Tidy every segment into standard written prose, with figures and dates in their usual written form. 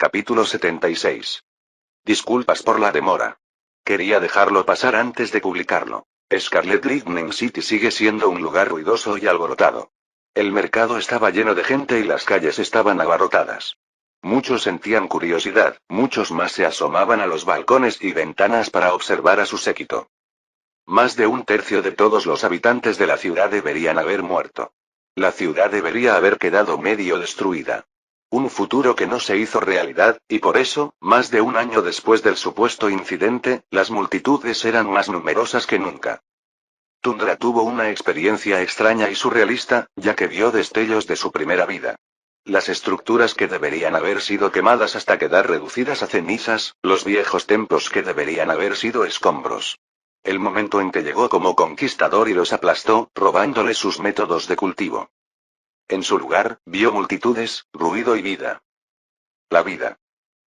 Capítulo 76. Disculpas por la demora. Quería dejarlo pasar antes de publicarlo. Scarlet Lightning City sigue siendo un lugar ruidoso y alborotado. El mercado estaba lleno de gente y las calles estaban abarrotadas. Muchos sentían curiosidad, muchos más se asomaban a los balcones y ventanas para observar a su séquito. Más de un tercio de todos los habitantes de la ciudad deberían haber muerto. La ciudad debería haber quedado medio destruida. Un futuro que no se hizo realidad, y por eso, más de un año después del supuesto incidente, las multitudes eran más numerosas que nunca. Tundra tuvo una experiencia extraña y surrealista, ya que vio destellos de su primera vida. Las estructuras que deberían haber sido quemadas hasta quedar reducidas a cenizas, los viejos templos que deberían haber sido escombros. El momento en que llegó como conquistador y los aplastó, robándoles sus métodos de cultivo. En su lugar, vio multitudes, ruido y vida. La vida.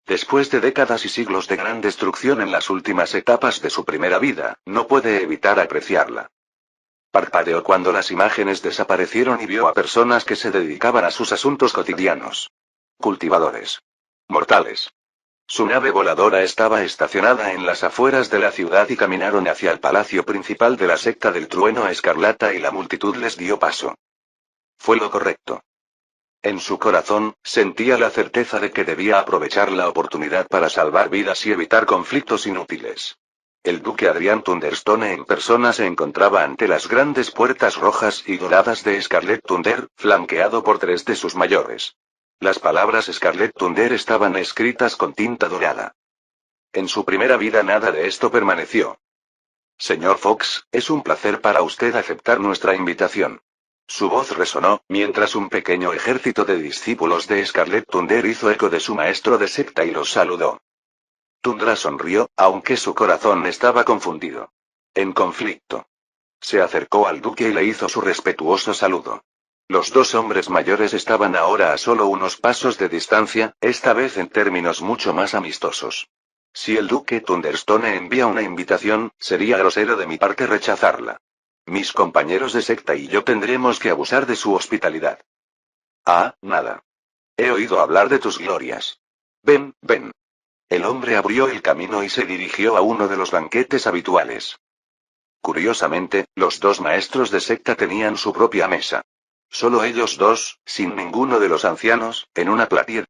Después de décadas y siglos de gran destrucción en las últimas etapas de su primera vida, no puede evitar apreciarla. Parpadeó cuando las imágenes desaparecieron y vio a personas que se dedicaban a sus asuntos cotidianos. Cultivadores. Mortales. Su nave voladora estaba estacionada en las afueras de la ciudad y caminaron hacia el palacio principal de la secta del trueno escarlata y la multitud les dio paso. Fue lo correcto. En su corazón, sentía la certeza de que debía aprovechar la oportunidad para salvar vidas y evitar conflictos inútiles. El duque Adrian Thunderstone en persona se encontraba ante las grandes puertas rojas y doradas de Scarlet Thunder, flanqueado por 3 de sus mayores. Las palabras Scarlet Thunder estaban escritas con tinta dorada. En su primera vida nada de esto permaneció. Señor Fox, es un placer para usted aceptar nuestra invitación. Su voz resonó, mientras un pequeño ejército de discípulos de Scarlet Thunder hizo eco de su maestro de secta y los saludó. Tundra sonrió, aunque su corazón estaba confundido. En conflicto. Se acercó al duque y le hizo su respetuoso saludo. Los 2 hombres mayores estaban ahora a solo unos pasos de distancia, esta vez en términos mucho más amistosos. Si el duque Thunderstone envía una invitación, sería grosero de mi parte rechazarla. Mis compañeros de secta y yo tendremos que abusar de su hospitalidad. Ah, nada. He oído hablar de tus glorias. Ven, ven. El hombre abrió el camino y se dirigió a uno de los banquetes habituales. Curiosamente, los 2 maestros de secta tenían su propia mesa. Solo ellos 2, sin ninguno de los ancianos, en una platea.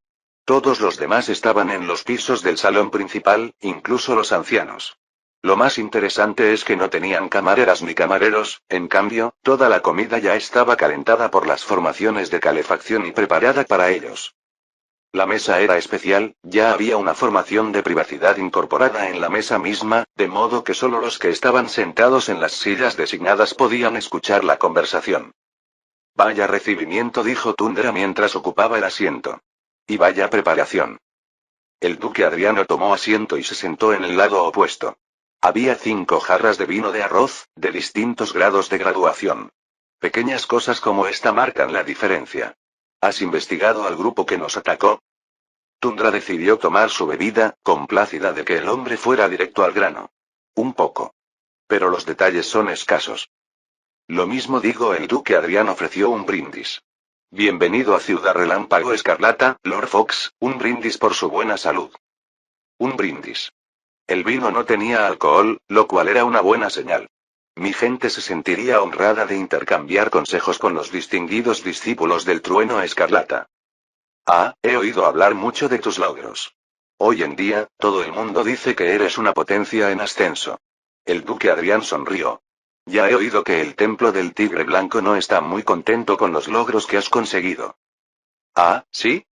Todos los demás estaban en los pisos del salón principal, incluso los ancianos. Lo más interesante es que no tenían camareras ni camareros, en cambio, toda la comida ya estaba calentada por las formaciones de calefacción y preparada para ellos. La mesa era especial, ya había una formación de privacidad incorporada en la mesa misma, de modo que solo los que estaban sentados en las sillas designadas podían escuchar la conversación. Vaya recibimiento, dijo Tundra mientras ocupaba el asiento. Y vaya preparación. El duque Adriano tomó asiento y se sentó en el lado opuesto. Había 5 jarras de vino de arroz, de distintos grados de graduación. Pequeñas cosas como esta marcan la diferencia. ¿Has investigado al grupo que nos atacó? Tundra decidió tomar su bebida, complácida de que el hombre fuera directo al grano. Un poco. Pero los detalles son escasos. Lo mismo digo, el duque Adrián ofreció un brindis. Bienvenido a Ciudad Relámpago Escarlata, Lord Fox, un brindis por su buena salud. Un brindis. El vino no tenía alcohol, lo cual era una buena señal. Mi gente se sentiría honrada de intercambiar consejos con los distinguidos discípulos del trueno escarlata. Ah, he oído hablar mucho de tus logros. Hoy en día, todo el mundo dice que eres una potencia en ascenso. El duque Adrián sonrió. Ya he oído que el templo del Tigre Blanco no está muy contento con los logros que has conseguido. Ah, ¿sí?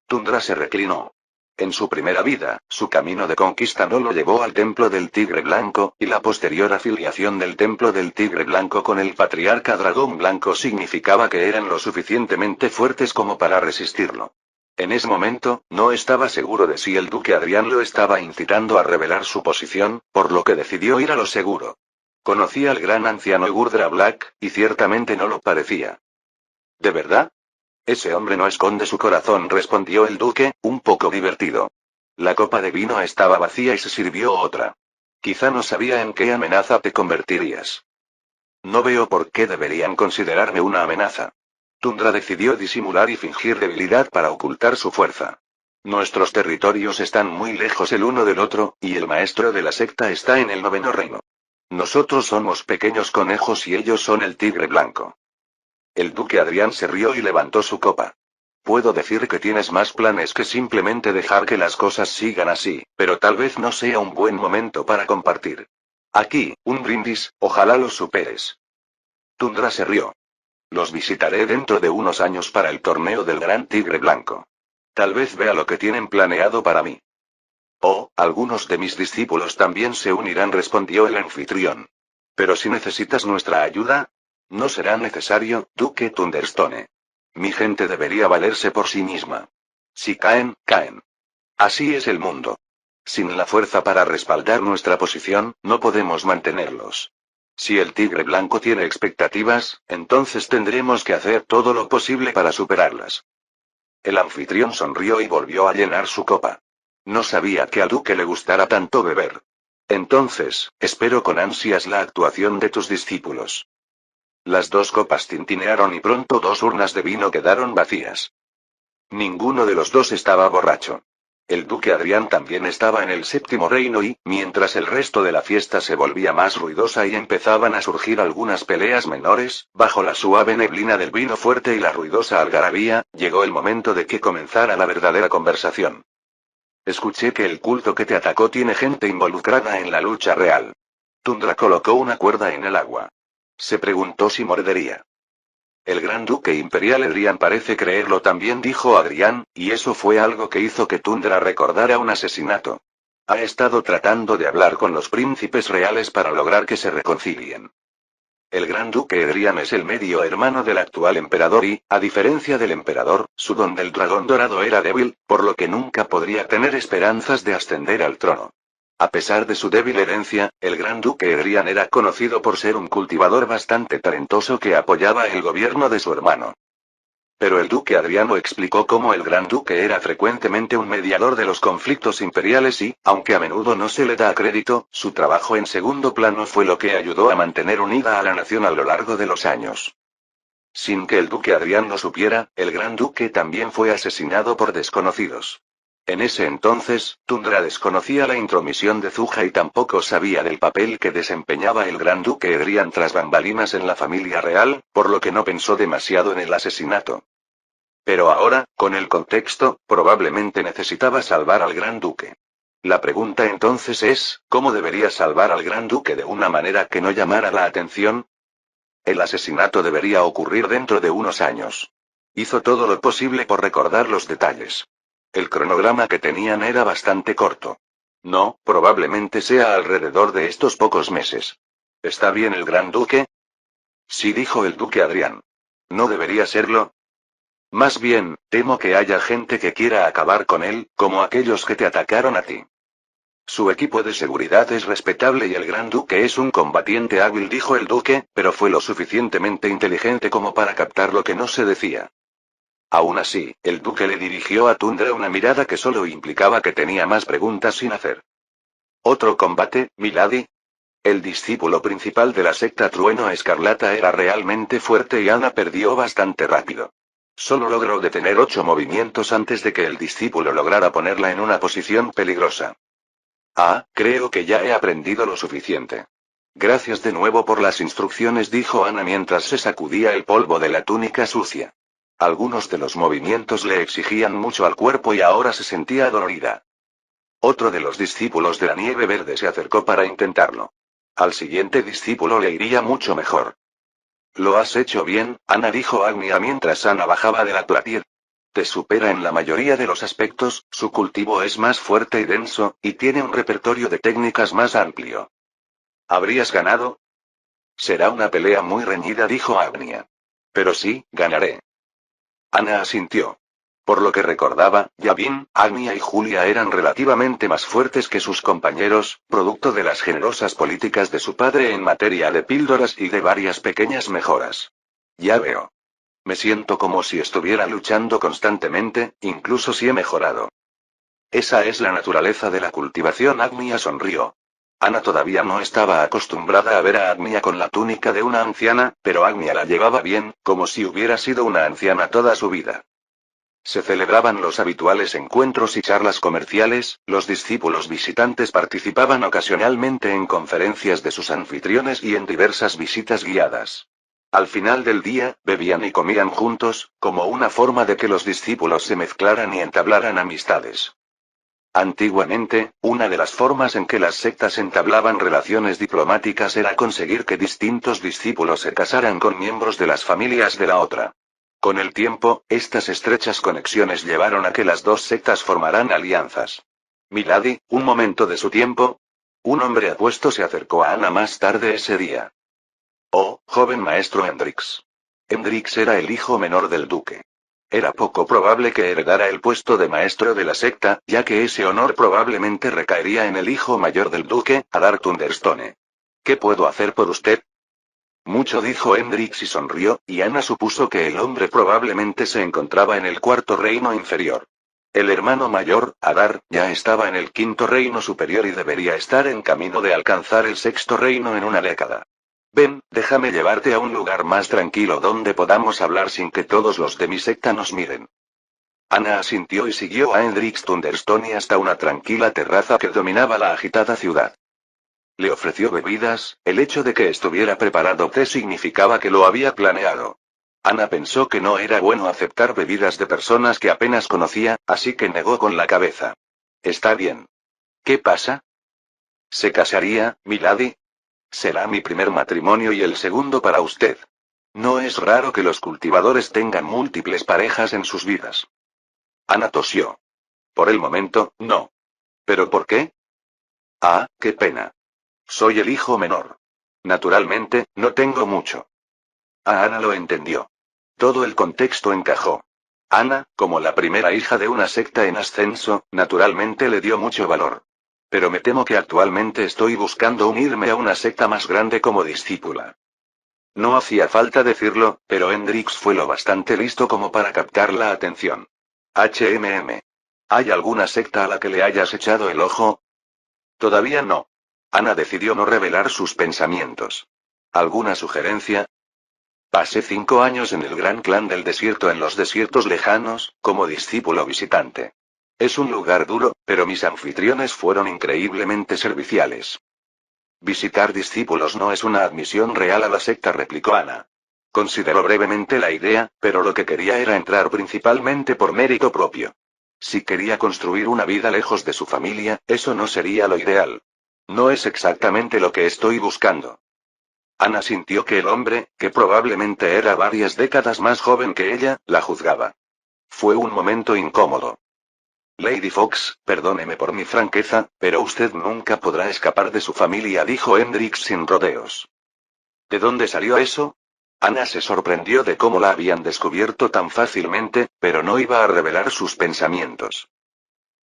Tundra se reclinó. En su primera vida, su camino de conquista no lo llevó al Templo del Tigre Blanco, y la posterior afiliación del Templo del Tigre Blanco con el Patriarca Dragón Blanco significaba que eran lo suficientemente fuertes como para resistirlo. En ese momento, no estaba seguro de si el duque Adrián lo estaba incitando a revelar su posición, por lo que decidió ir a lo seguro. Conocía al gran anciano Gurdra Black, y ciertamente no lo parecía. ¿De verdad? Ese hombre no esconde su corazón, respondió el duque, un poco divertido. La copa de vino estaba vacía y se sirvió otra. Quizá no sabía en qué amenaza te convertirías. No veo por qué deberían considerarme una amenaza. Tundra decidió disimular y fingir debilidad para ocultar su fuerza. Nuestros territorios están muy lejos el uno del otro, y el maestro de la secta está en el noveno reino. Nosotros somos pequeños conejos y ellos son el tigre blanco. El duque Adrián se rió y levantó su copa. Puedo decir que tienes más planes que simplemente dejar que las cosas sigan así, pero tal vez no sea un buen momento para compartir. Aquí, un brindis, ojalá lo superes. Tundra se rió. Los visitaré dentro de unos años para el torneo del Gran Tigre Blanco. Tal vez vea lo que tienen planeado para mí. Oh, algunos de mis discípulos también se unirán, respondió el anfitrión. Pero si necesitas nuestra ayuda, no será necesario, Duque Thunderstone. Mi gente debería valerse por sí misma. Si caen, caen. Así es el mundo. Sin la fuerza para respaldar nuestra posición, no podemos mantenerlos. Si el tigre blanco tiene expectativas, entonces tendremos que hacer todo lo posible para superarlas. El anfitrión sonrió y volvió a llenar su copa. No sabía que al duque le gustara tanto beber. Entonces, espero con ansias la actuación de tus discípulos. Las dos copas tintinearon y pronto dos urnas de vino quedaron vacías. Ninguno de los dos estaba borracho. El duque Adrián también estaba en el séptimo reino y, mientras el resto de la fiesta se volvía más ruidosa y empezaban a surgir algunas peleas menores, bajo la suave neblina del vino fuerte y la ruidosa algarabía, llegó el momento de que comenzara la verdadera conversación. Escuché que el culto que te atacó tiene gente involucrada en la lucha real. Tundra colocó una cuerda en el agua. Se preguntó si mordería. El gran duque imperial Adrián parece creerlo también, dijo Adrián, y eso fue algo que hizo que Tundra recordara un asesinato. Ha estado tratando de hablar con los príncipes reales para lograr que se reconcilien. El gran duque Adrián es el medio hermano del actual emperador y, a diferencia del emperador, su don del dragón dorado era débil, por lo que nunca podría tener esperanzas de ascender al trono. A pesar de su débil herencia, el gran duque Adrián era conocido por ser un cultivador bastante talentoso que apoyaba el gobierno de su hermano. Pero el duque Adriano explicó cómo el gran duque era frecuentemente un mediador de los conflictos imperiales y, aunque a menudo no se le da crédito, su trabajo en segundo plano fue lo que ayudó a mantener unida a la nación a lo largo de los años. Sin que el duque Adrián lo supiera, el gran duque también fue asesinado por desconocidos. En ese entonces, Tundra desconocía la intromisión de Zuja y tampoco sabía del papel que desempeñaba el gran duque Adrián tras bambalinas en la familia real, por lo que no pensó demasiado en el asesinato. Pero ahora, con el contexto, probablemente necesitaba salvar al gran duque. La pregunta entonces es, ¿cómo debería salvar al gran duque de una manera que no llamara la atención? El asesinato debería ocurrir dentro de unos años. Hizo todo lo posible por recordar los detalles. El cronograma que tenían era bastante corto. No, probablemente sea alrededor de estos pocos meses. ¿Está bien el gran duque? Sí, dijo el duque Adrián. ¿No debería serlo? Más bien, temo que haya gente que quiera acabar con él, como aquellos que te atacaron a ti. Su equipo de seguridad es respetable y el gran duque es un combatiente hábil, dijo el duque, pero fue lo suficientemente inteligente como para captar lo que no se decía. Aún así, el duque le dirigió a Tundra una mirada que solo implicaba que tenía más preguntas sin hacer. ¿Otro combate, milady? El discípulo principal de la secta Trueno Escarlata era realmente fuerte y Ana perdió bastante rápido. Solo logró detener 8 movimientos antes de que el discípulo lograra ponerla en una posición peligrosa. Ah, creo que ya he aprendido lo suficiente. Gracias de nuevo por las instrucciones, dijo Ana mientras se sacudía el polvo de la túnica sucia. Algunos de los movimientos le exigían mucho al cuerpo y ahora se sentía dolorida. Otro de los discípulos de la nieve verde se acercó para intentarlo. Al siguiente discípulo le iría mucho mejor. Lo has hecho bien, Ana, dijo Agnia mientras Ana bajaba de la Turatier. Te supera en la mayoría de los aspectos, su cultivo es más fuerte y denso, y tiene un repertorio de técnicas más amplio. ¿Habrías ganado? Será una pelea muy reñida, dijo Agnia. Pero sí, ganaré. Ana asintió. Por lo que recordaba, Yavin, Agnia y Julia eran relativamente más fuertes que sus compañeros, producto de las generosas políticas de su padre en materia de píldoras y de varias pequeñas mejoras. Ya veo. Me siento como si estuviera luchando constantemente, incluso si he mejorado. Esa es la naturaleza de la cultivación, Agnia sonrió. Ana todavía no estaba acostumbrada a ver a Agnia con la túnica de una anciana, pero Agnia la llevaba bien, como si hubiera sido una anciana toda su vida. Se celebraban los habituales encuentros y charlas comerciales, los discípulos visitantes participaban ocasionalmente en conferencias de sus anfitriones y en diversas visitas guiadas. Al final del día, bebían y comían juntos, como una forma de que los discípulos se mezclaran y entablaran amistades. Antiguamente, una de las formas en que las sectas entablaban relaciones diplomáticas era conseguir que distintos discípulos se casaran con miembros de las familias de la otra. Con el tiempo, estas estrechas conexiones llevaron a que las dos sectas formaran alianzas. Milady, un momento de su tiempo. Un hombre apuesto se acercó a Ana más tarde ese día. Oh, joven maestro Hendrix. Hendrix era el hijo menor del duque. Era poco probable que heredara el puesto de maestro de la secta, ya que ese honor probablemente recaería en el hijo mayor del duque, Adar Thunderstone. ¿Qué puedo hacer por usted? Mucho, dijo Hendrix y sonrió, y Ana supuso que el hombre probablemente se encontraba en el cuarto reino inferior. El hermano mayor, Adar, ya estaba en el quinto reino superior y debería estar en camino de alcanzar el sexto reino en una década. Ven, déjame llevarte a un lugar más tranquilo donde podamos hablar sin que todos los de mi secta nos miren. Ana asintió y siguió a Hendrix Thunderstone hasta una tranquila terraza que dominaba la agitada ciudad. Le ofreció bebidas, el hecho de que estuviera preparado té significaba que lo había planeado. Ana pensó que no era bueno aceptar bebidas de personas que apenas conocía, así que negó con la cabeza. Está bien. ¿Qué pasa? ¿Se casaría, milady? Será mi primer matrimonio y el segundo para usted. No es raro que los cultivadores tengan múltiples parejas en sus vidas. Ana tosió. Por el momento, no. ¿Pero por qué? Ah, qué pena. Soy el hijo menor. Naturalmente, no tengo mucho. Ana lo entendió. Todo el contexto encajó. Ana, como la primera hija de una secta en ascenso, naturalmente le dio mucho valor. Pero me temo que actualmente estoy buscando unirme a una secta más grande como discípula. No hacía falta decirlo, pero Hendrix fue lo bastante listo como para captar la atención. ¿Hay alguna secta a la que le hayas echado el ojo? Todavía no. Ana decidió no revelar sus pensamientos. ¿Alguna sugerencia? Pasé 5 años en el Gran Clan del Desierto en los desiertos lejanos, como discípulo visitante. Es un lugar duro, pero mis anfitriones fueron increíblemente serviciales. Visitar discípulos no es una admisión real a la secta, replicó Ana. Consideró brevemente la idea, pero lo que quería era entrar principalmente por mérito propio. Si quería construir una vida lejos de su familia, eso no sería lo ideal. No es exactamente lo que estoy buscando. Ana sintió que el hombre, que probablemente era varias décadas más joven que ella, la juzgaba. Fue un momento incómodo. Lady Fox, perdóneme por mi franqueza, pero usted nunca podrá escapar de su familia, dijo Hendrix sin rodeos. ¿De dónde salió eso? Ana se sorprendió de cómo la habían descubierto tan fácilmente, pero no iba a revelar sus pensamientos.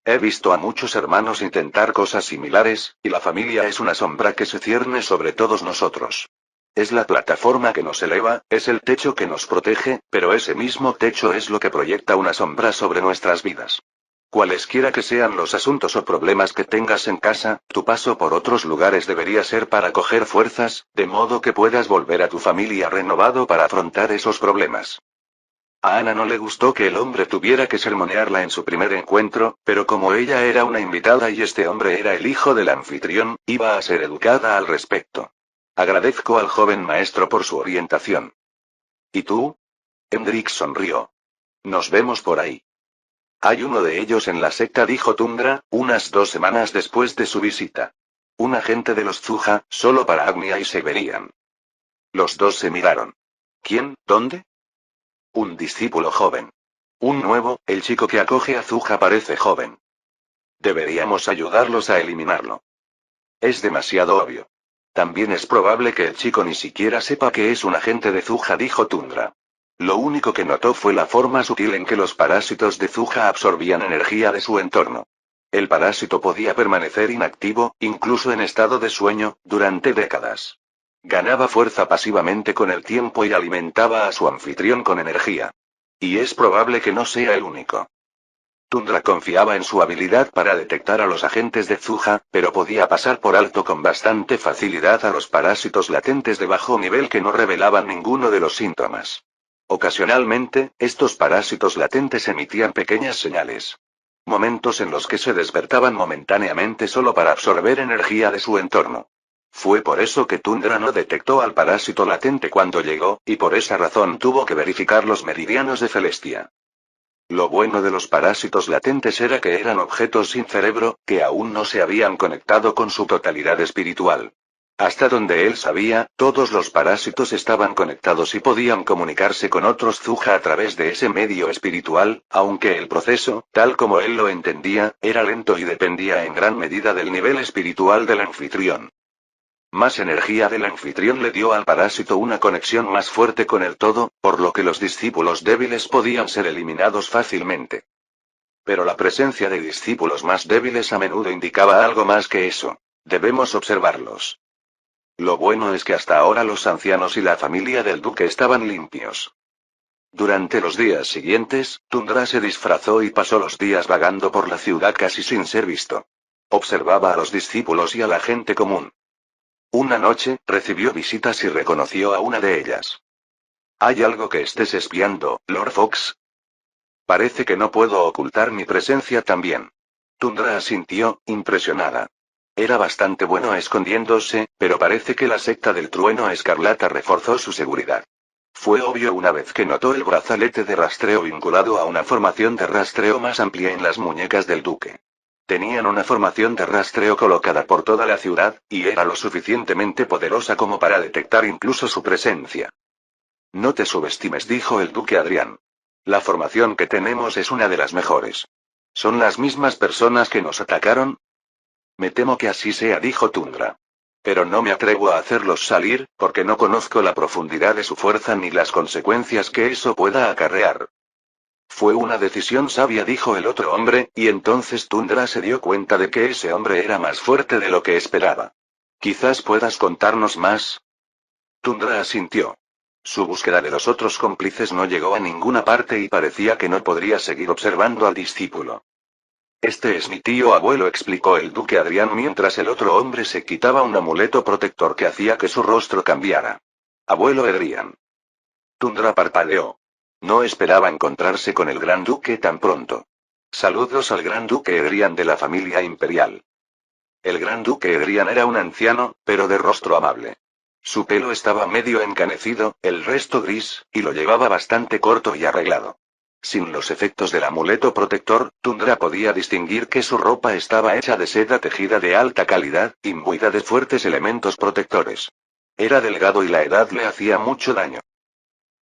He visto a muchos hermanos intentar cosas similares, y la familia es una sombra que se cierne sobre todos nosotros. Es la plataforma que nos eleva, es el techo que nos protege, pero ese mismo techo es lo que proyecta una sombra sobre nuestras vidas. Cualesquiera que sean los asuntos o problemas que tengas en casa, tu paso por otros lugares debería ser para coger fuerzas, de modo que puedas volver a tu familia renovado para afrontar esos problemas. A Ana no le gustó que el hombre tuviera que sermonearla en su primer encuentro, pero como ella era una invitada y este hombre era el hijo del anfitrión, iba a ser educada al respecto. Agradezco al joven maestro por su orientación. ¿Y tú? Hendrix sonrió. Nos vemos por ahí. Hay uno de ellos en la secta, dijo Tundra, unas 2 semanas después de su visita. Un agente de los Zuja, solo para Agnia y Severian. Los dos se miraron. ¿Quién? ¿Dónde? Un discípulo joven. Un nuevo, el chico que acoge a Zuja parece joven. Deberíamos ayudarlos a eliminarlo. Es demasiado obvio. También es probable que el chico ni siquiera sepa que es un agente de Zuja, dijo Tundra. Lo único que notó fue la forma sutil en que los parásitos de Zuja absorbían energía de su entorno. El parásito podía permanecer inactivo, incluso en estado de sueño, durante décadas. Ganaba fuerza pasivamente con el tiempo y alimentaba a su anfitrión con energía. Y es probable que no sea el único. Tundra confiaba en su habilidad para detectar a los agentes de Zuja, pero podía pasar por alto con bastante facilidad a los parásitos latentes de bajo nivel que no revelaban ninguno de los síntomas. Ocasionalmente, estos parásitos latentes emitían pequeñas señales. Momentos en los que se despertaban momentáneamente solo para absorber energía de su entorno. Fue por eso que Tundra no detectó al parásito latente cuando llegó, y por esa razón tuvo que verificar los meridianos de Celestia. Lo bueno de los parásitos latentes era que eran objetos sin cerebro, que aún no se habían conectado con su totalidad espiritual. Hasta donde él sabía, todos los parásitos estaban conectados y podían comunicarse con otros Zuja a través de ese medio espiritual, aunque el proceso, tal como él lo entendía, era lento y dependía en gran medida del nivel espiritual del anfitrión. Más energía del anfitrión le dio al parásito una conexión más fuerte con el todo, por lo que los discípulos débiles podían ser eliminados fácilmente. Pero la presencia de discípulos más débiles a menudo indicaba algo más que eso. Debemos observarlos. Lo bueno es que hasta ahora los ancianos y la familia del duque estaban limpios. Durante los días siguientes, Tundra se disfrazó y pasó los días vagando por la ciudad casi sin ser visto. Observaba a los discípulos y a la gente común. Una noche, recibió visitas y reconoció a una de ellas. ¿Hay algo que estés espiando, Lord Fox? Parece que no puedo ocultar mi presencia también. Tundra asintió, impresionada. Era bastante bueno escondiéndose, pero parece que la secta del trueno escarlata reforzó su seguridad. Fue obvio una vez que notó el brazalete de rastreo vinculado a una formación de rastreo más amplia en las muñecas del duque. Tenían una formación de rastreo colocada por toda la ciudad, y era lo suficientemente poderosa como para detectar incluso su presencia. No te subestimes, dijo el duque Adrián. La formación que tenemos es una de las mejores. ¿Son las mismas personas que nos atacaron? Me temo que así sea, dijo Tundra. Pero no me atrevo a hacerlos salir, porque no conozco la profundidad de su fuerza ni las consecuencias que eso pueda acarrear. Fue una decisión sabia, dijo el otro hombre, y entonces Tundra se dio cuenta de que ese hombre era más fuerte de lo que esperaba. Quizás puedas contarnos más. Tundra asintió. Su búsqueda de los otros cómplices no llegó a ninguna parte y parecía que no podría seguir observando al discípulo. Este es mi tío abuelo, explicó el duque Adrián mientras el otro hombre se quitaba un amuleto protector que hacía que su rostro cambiara. Abuelo Adrián. Tundra parpadeó. No esperaba encontrarse con el gran duque tan pronto. Saludos al gran duque Edrian de la familia imperial. El gran duque Edrian era un anciano, pero de rostro amable. Su pelo estaba medio encanecido, el resto gris, y lo llevaba bastante corto y arreglado. Sin los efectos del amuleto protector, Tundra podía distinguir que su ropa estaba hecha de seda tejida de alta calidad, imbuida de fuertes elementos protectores. Era delgado y la edad le hacía mucho daño.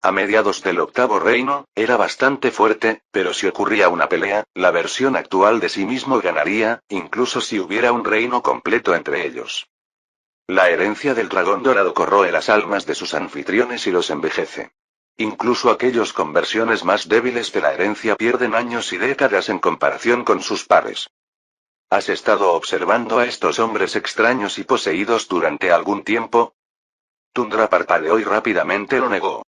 A mediados del octavo reino, era bastante fuerte, pero si ocurría una pelea, la versión actual de sí mismo ganaría, incluso si hubiera un reino completo entre ellos. La herencia del dragón dorado corroe las almas de sus anfitriones y los envejece. Incluso aquellos con versiones más débiles de la herencia pierden años y décadas en comparación con sus pares. ¿Has estado observando a estos hombres extraños y poseídos durante algún tiempo? Tundra parpadeó y rápidamente lo negó.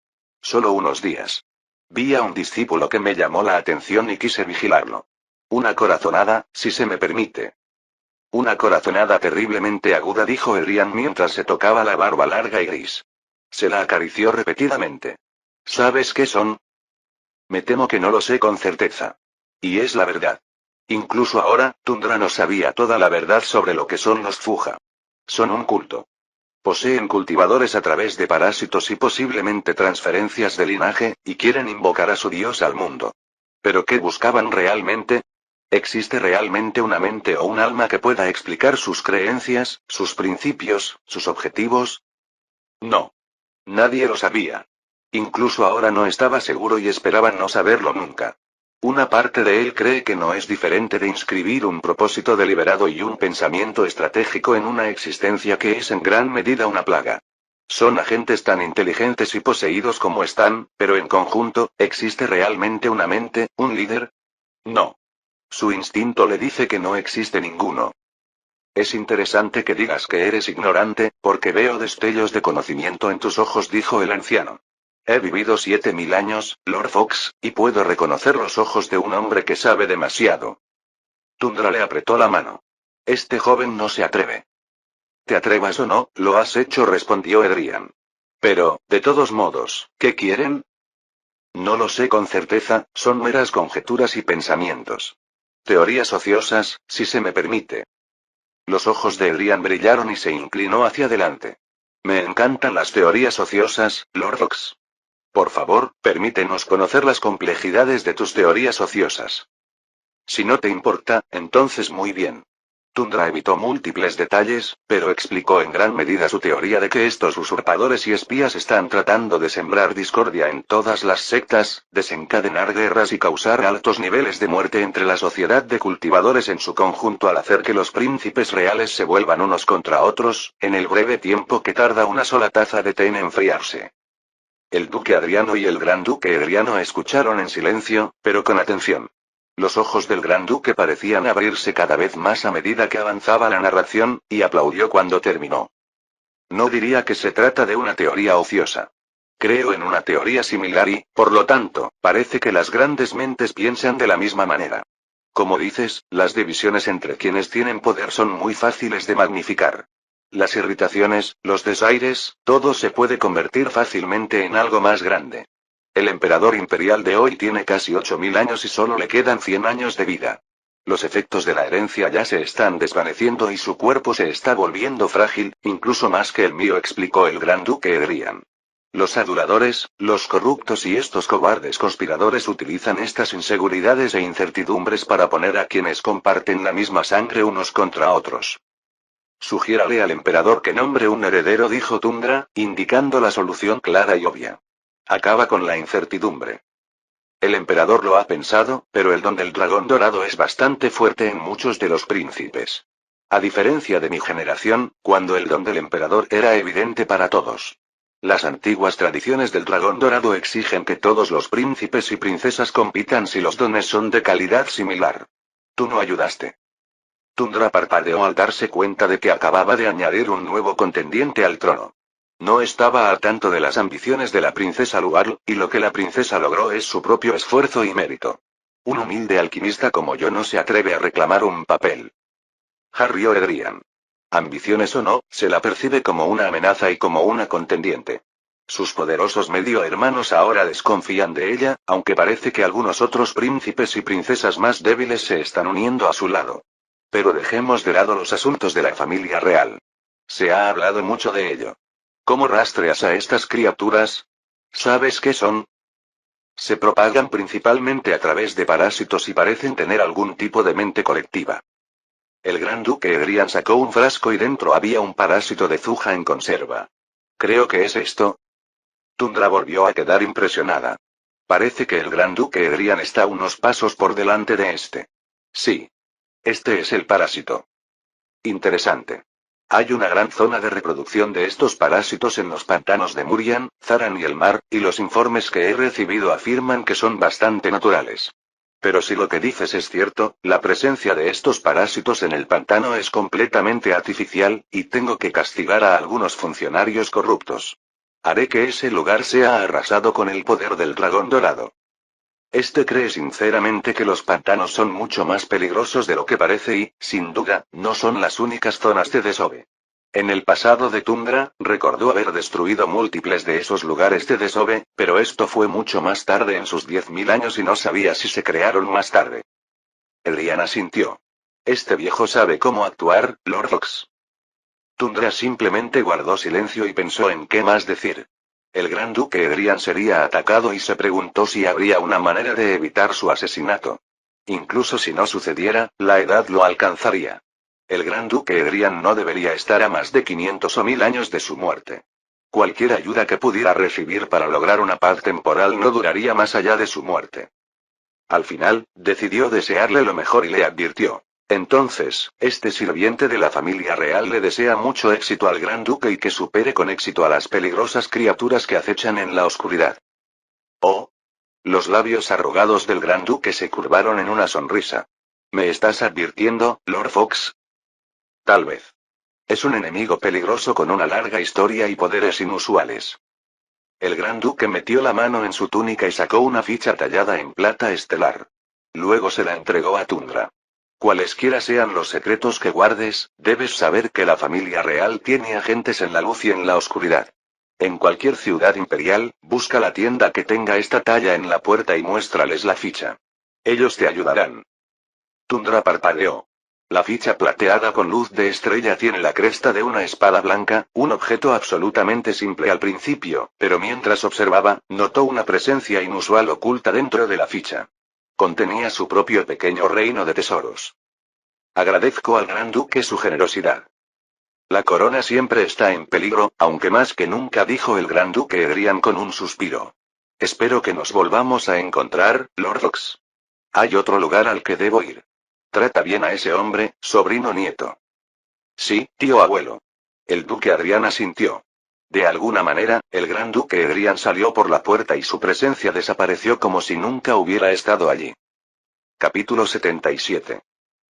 Solo unos días. Vi a un discípulo que me llamó la atención y quise vigilarlo. Una corazonada, si se me permite. Una corazonada terriblemente aguda, dijo Edrian mientras se tocaba la barba larga y gris. Se la acarició repetidamente. ¿Sabes qué son? Me temo que no lo sé con certeza. Y es la verdad. Incluso ahora, Tundra no sabía toda la verdad sobre lo que son los Fuja. Son un culto. Poseen cultivadores a través de parásitos y posiblemente transferencias de linaje, y quieren invocar a su dios al mundo. ¿Pero qué buscaban realmente? ¿Existe realmente una mente o un alma que pueda explicar sus creencias, sus principios, sus objetivos? No. Nadie lo sabía. Incluso ahora no estaba seguro y esperaba no saberlo nunca. Una parte de él cree que no es diferente de inscribir un propósito deliberado y un pensamiento estratégico en una existencia que es en gran medida una plaga. Son agentes tan inteligentes y poseídos como están, pero en conjunto, ¿existe realmente una mente, un líder? No. Su instinto le dice que no existe ninguno. Es interesante que digas que eres ignorante, porque veo destellos de conocimiento en tus ojos, dijo el anciano. He vivido 7000 años, Lord Fox, y puedo reconocer los ojos de un hombre que sabe demasiado. Tundra le apretó la mano. Este joven no se atreve. Te atrevas o no, lo has hecho, respondió Edrian. Pero, de todos modos, ¿qué quieren? No lo sé con certeza, son meras conjeturas y pensamientos. Teorías ociosas, si se me permite. Los ojos de Adrian brillaron y se inclinó hacia adelante. Me encantan las teorías ociosas, Lord Fox. Por favor, permítenos conocer las complejidades de tus teorías ociosas. Si no te importa, entonces muy bien. Tundra evitó múltiples detalles, pero explicó en gran medida su teoría de que estos usurpadores y espías están tratando de sembrar discordia en todas las sectas, desencadenar guerras y causar altos niveles de muerte entre la sociedad de cultivadores en su conjunto al hacer que los príncipes reales se vuelvan unos contra otros, en el breve tiempo que tarda una sola taza de té en enfriarse. El duque Adriano y el gran duque Adriano escucharon en silencio, pero con atención. Los ojos del gran duque parecían abrirse cada vez más a medida que avanzaba la narración, y aplaudió cuando terminó. No diría que se trata de una teoría ociosa. Creo en una teoría similar y, por lo tanto, parece que las grandes mentes piensan de la misma manera. Como dices, las divisiones entre quienes tienen poder son muy fáciles de magnificar. Las irritaciones, los desaires, todo se puede convertir fácilmente en algo más grande. El emperador imperial de hoy tiene casi 8000 años y solo le quedan 100 años de vida. Los efectos de la herencia ya se están desvaneciendo y su cuerpo se está volviendo frágil, incluso más que el mío, explicó el gran duque Adrian. Los aduladores, los corruptos y estos cobardes conspiradores utilizan estas inseguridades e incertidumbres para poner a quienes comparten la misma sangre unos contra otros. Sugiérale al emperador que nombre un heredero, dijo Tundra, indicando la solución clara y obvia. Acaba con la incertidumbre. El emperador lo ha pensado, pero el don del dragón dorado es bastante fuerte en muchos de los príncipes. A diferencia de mi generación, cuando el don del emperador era evidente para todos. Las antiguas tradiciones del dragón dorado exigen que todos los príncipes y princesas compitan si los dones son de calidad similar. Tú no ayudaste. Tundra parpadeó al darse cuenta de que acababa de añadir un nuevo contendiente al trono. No estaba al tanto de las ambiciones de la princesa Luar, y lo que la princesa logró es su propio esfuerzo y mérito. Un humilde alquimista como yo no se atreve a reclamar un papel. Harry o Adrian. Ambiciones o no, se la percibe como una amenaza y como una contendiente. Sus poderosos medio hermanos ahora desconfían de ella, aunque parece que algunos otros príncipes y princesas más débiles se están uniendo a su lado. Pero dejemos de lado los asuntos de la familia real. Se ha hablado mucho de ello. ¿Cómo rastreas a estas criaturas? ¿Sabes qué son? Se propagan principalmente a través de parásitos y parecen tener algún tipo de mente colectiva. El gran duque Adrian sacó un frasco y dentro había un parásito de Zuja en conserva. Creo que es esto. Tundra volvió a quedar impresionada. Parece que el gran duque Adrian está unos pasos por delante de este. Sí. Este es el parásito. Interesante. Hay una gran zona de reproducción de estos parásitos en los pantanos de Murian, Zaran y el mar, y los informes que he recibido afirman que son bastante naturales. Pero si lo que dices es cierto, la presencia de estos parásitos en el pantano es completamente artificial, y tengo que castigar a algunos funcionarios corruptos. Haré que ese lugar sea arrasado con el poder del dragón dorado. Cree sinceramente que los pantanos son mucho más peligrosos de lo que parece y, sin duda, no son las únicas zonas de desove. En el pasado de Tundra, recordó haber destruido múltiples de esos lugares de desove, pero esto fue mucho más tarde en sus 10.000 años y no sabía si se crearon más tarde. Adrian asintió. Este viejo sabe cómo actuar, Lord Fox. Tundra simplemente guardó silencio y pensó en qué más decir. El gran duque Adrian sería atacado y se preguntó si habría una manera de evitar su asesinato. Incluso si no sucediera, la edad lo alcanzaría. El gran duque Adrian no debería estar a más de 500 o 1000 años de su muerte. Cualquier ayuda que pudiera recibir para lograr una paz temporal no duraría más allá de su muerte. Al final, decidió desearle lo mejor y le advirtió. Entonces, este sirviente de la familia real le desea mucho éxito al gran duque y que supere con éxito a las peligrosas criaturas que acechan en la oscuridad. Oh. Los labios arrugados del gran duque se curvaron en una sonrisa. ¿Me estás advirtiendo, Lord Fox? Tal vez. Es un enemigo peligroso con una larga historia y poderes inusuales. El gran duque metió la mano en su túnica y sacó una ficha tallada en plata estelar. Luego se la entregó a Tundra. Cualesquiera sean los secretos que guardes, debes saber que la familia real tiene agentes en la luz y en la oscuridad. En cualquier ciudad imperial, busca la tienda que tenga esta talla en la puerta y muéstrales la ficha. Ellos te ayudarán. Tundra parpadeó. La ficha plateada con luz de estrella tiene la cresta de una espada blanca, un objeto absolutamente simple al principio, pero mientras observaba, notó una presencia inusual oculta dentro de la ficha. Contenía su propio pequeño reino de tesoros. Agradezco al Gran Duque su generosidad. La corona siempre está en peligro, aunque más que nunca, dijo el Gran Duque Edrian con un suspiro. Espero que nos volvamos a encontrar, Lord Fox. Hay otro lugar al que debo ir. Trata bien a ese hombre, sobrino nieto. Sí, tío abuelo. El duque Adrián asintió. De alguna manera, el Gran Duque Edrian salió por la puerta y su presencia desapareció como si nunca hubiera estado allí. Capítulo 77.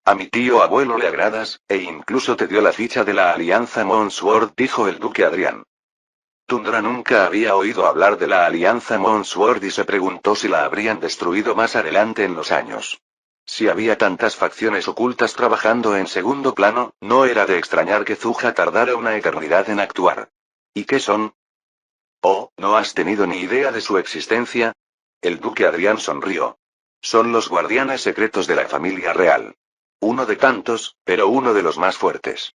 A mi tío abuelo le agradas, e incluso te dio la ficha de la Alianza Monsword, dijo el duque Adrián. Tundra nunca había oído hablar de la Alianza Monsword y se preguntó si la habrían destruido más adelante en los años. Si había tantas facciones ocultas trabajando en segundo plano, no era de extrañar que Zuja tardara una eternidad en actuar. ¿Y qué son? Oh, ¿no has tenido ni idea de su existencia? El duque Adrián sonrió. Son los guardianes secretos de la familia real. Uno de tantos, pero uno de los más fuertes.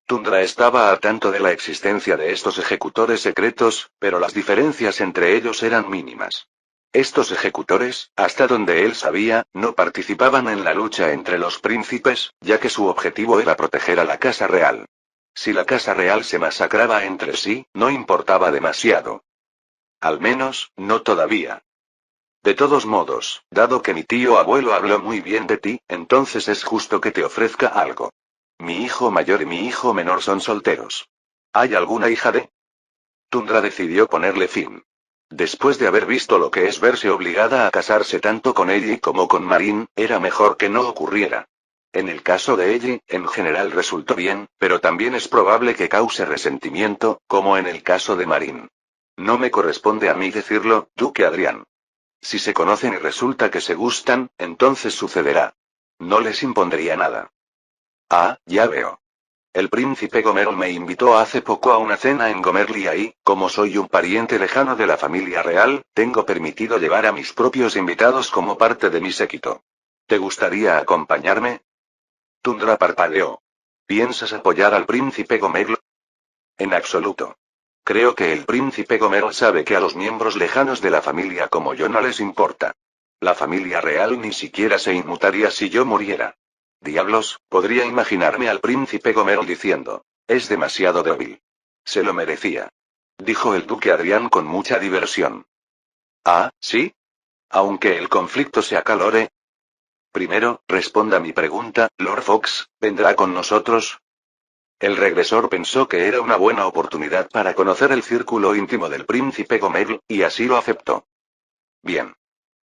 Tundra estaba al tanto de la existencia de estos ejecutores secretos, pero las diferencias entre ellos eran mínimas. Estos ejecutores, hasta donde él sabía, no participaban en la lucha entre los príncipes, ya que su objetivo era proteger a la Casa Real. Si la Casa Real se masacraba entre sí, no importaba demasiado. Al menos, no todavía. De todos modos, dado que mi tío abuelo habló muy bien de ti, entonces es justo que te ofrezca algo. Mi hijo mayor y mi hijo menor son solteros. ¿Hay alguna hija de? Tundra decidió ponerle fin. Después de haber visto lo que es verse obligada a casarse tanto con Ellie como con Marin, era mejor que no ocurriera. En el caso de Ellie, en general resultó bien, pero también es probable que cause resentimiento, como en el caso de Marin. No me corresponde a mí decirlo, duque Adrián. Si se conocen y resulta que se gustan, entonces sucederá. No les impondría nada. Ah, ya veo. El príncipe Gomerl me invitó hace poco a una cena en Gomerlia y, como soy un pariente lejano de la familia real, tengo permitido llevar a mis propios invitados como parte de mi séquito. ¿Te gustaría acompañarme? Tundra parpadeó. ¿Piensas apoyar al príncipe Gomerl? En absoluto. Creo que el príncipe Gomerl sabe que a los miembros lejanos de la familia como yo no les importa. La familia real ni siquiera se inmutaría si yo muriera. Diablos, podría imaginarme al príncipe Gomerl diciendo, es demasiado débil. Se lo merecía. Dijo el duque Adrián con mucha diversión. Ah, ¿sí? Aunque el conflicto se acalore. Primero, responda mi pregunta, Lord Fox, ¿vendrá con nosotros? El regresor pensó que era una buena oportunidad para conocer el círculo íntimo del príncipe Gomerl, y así lo aceptó. Bien.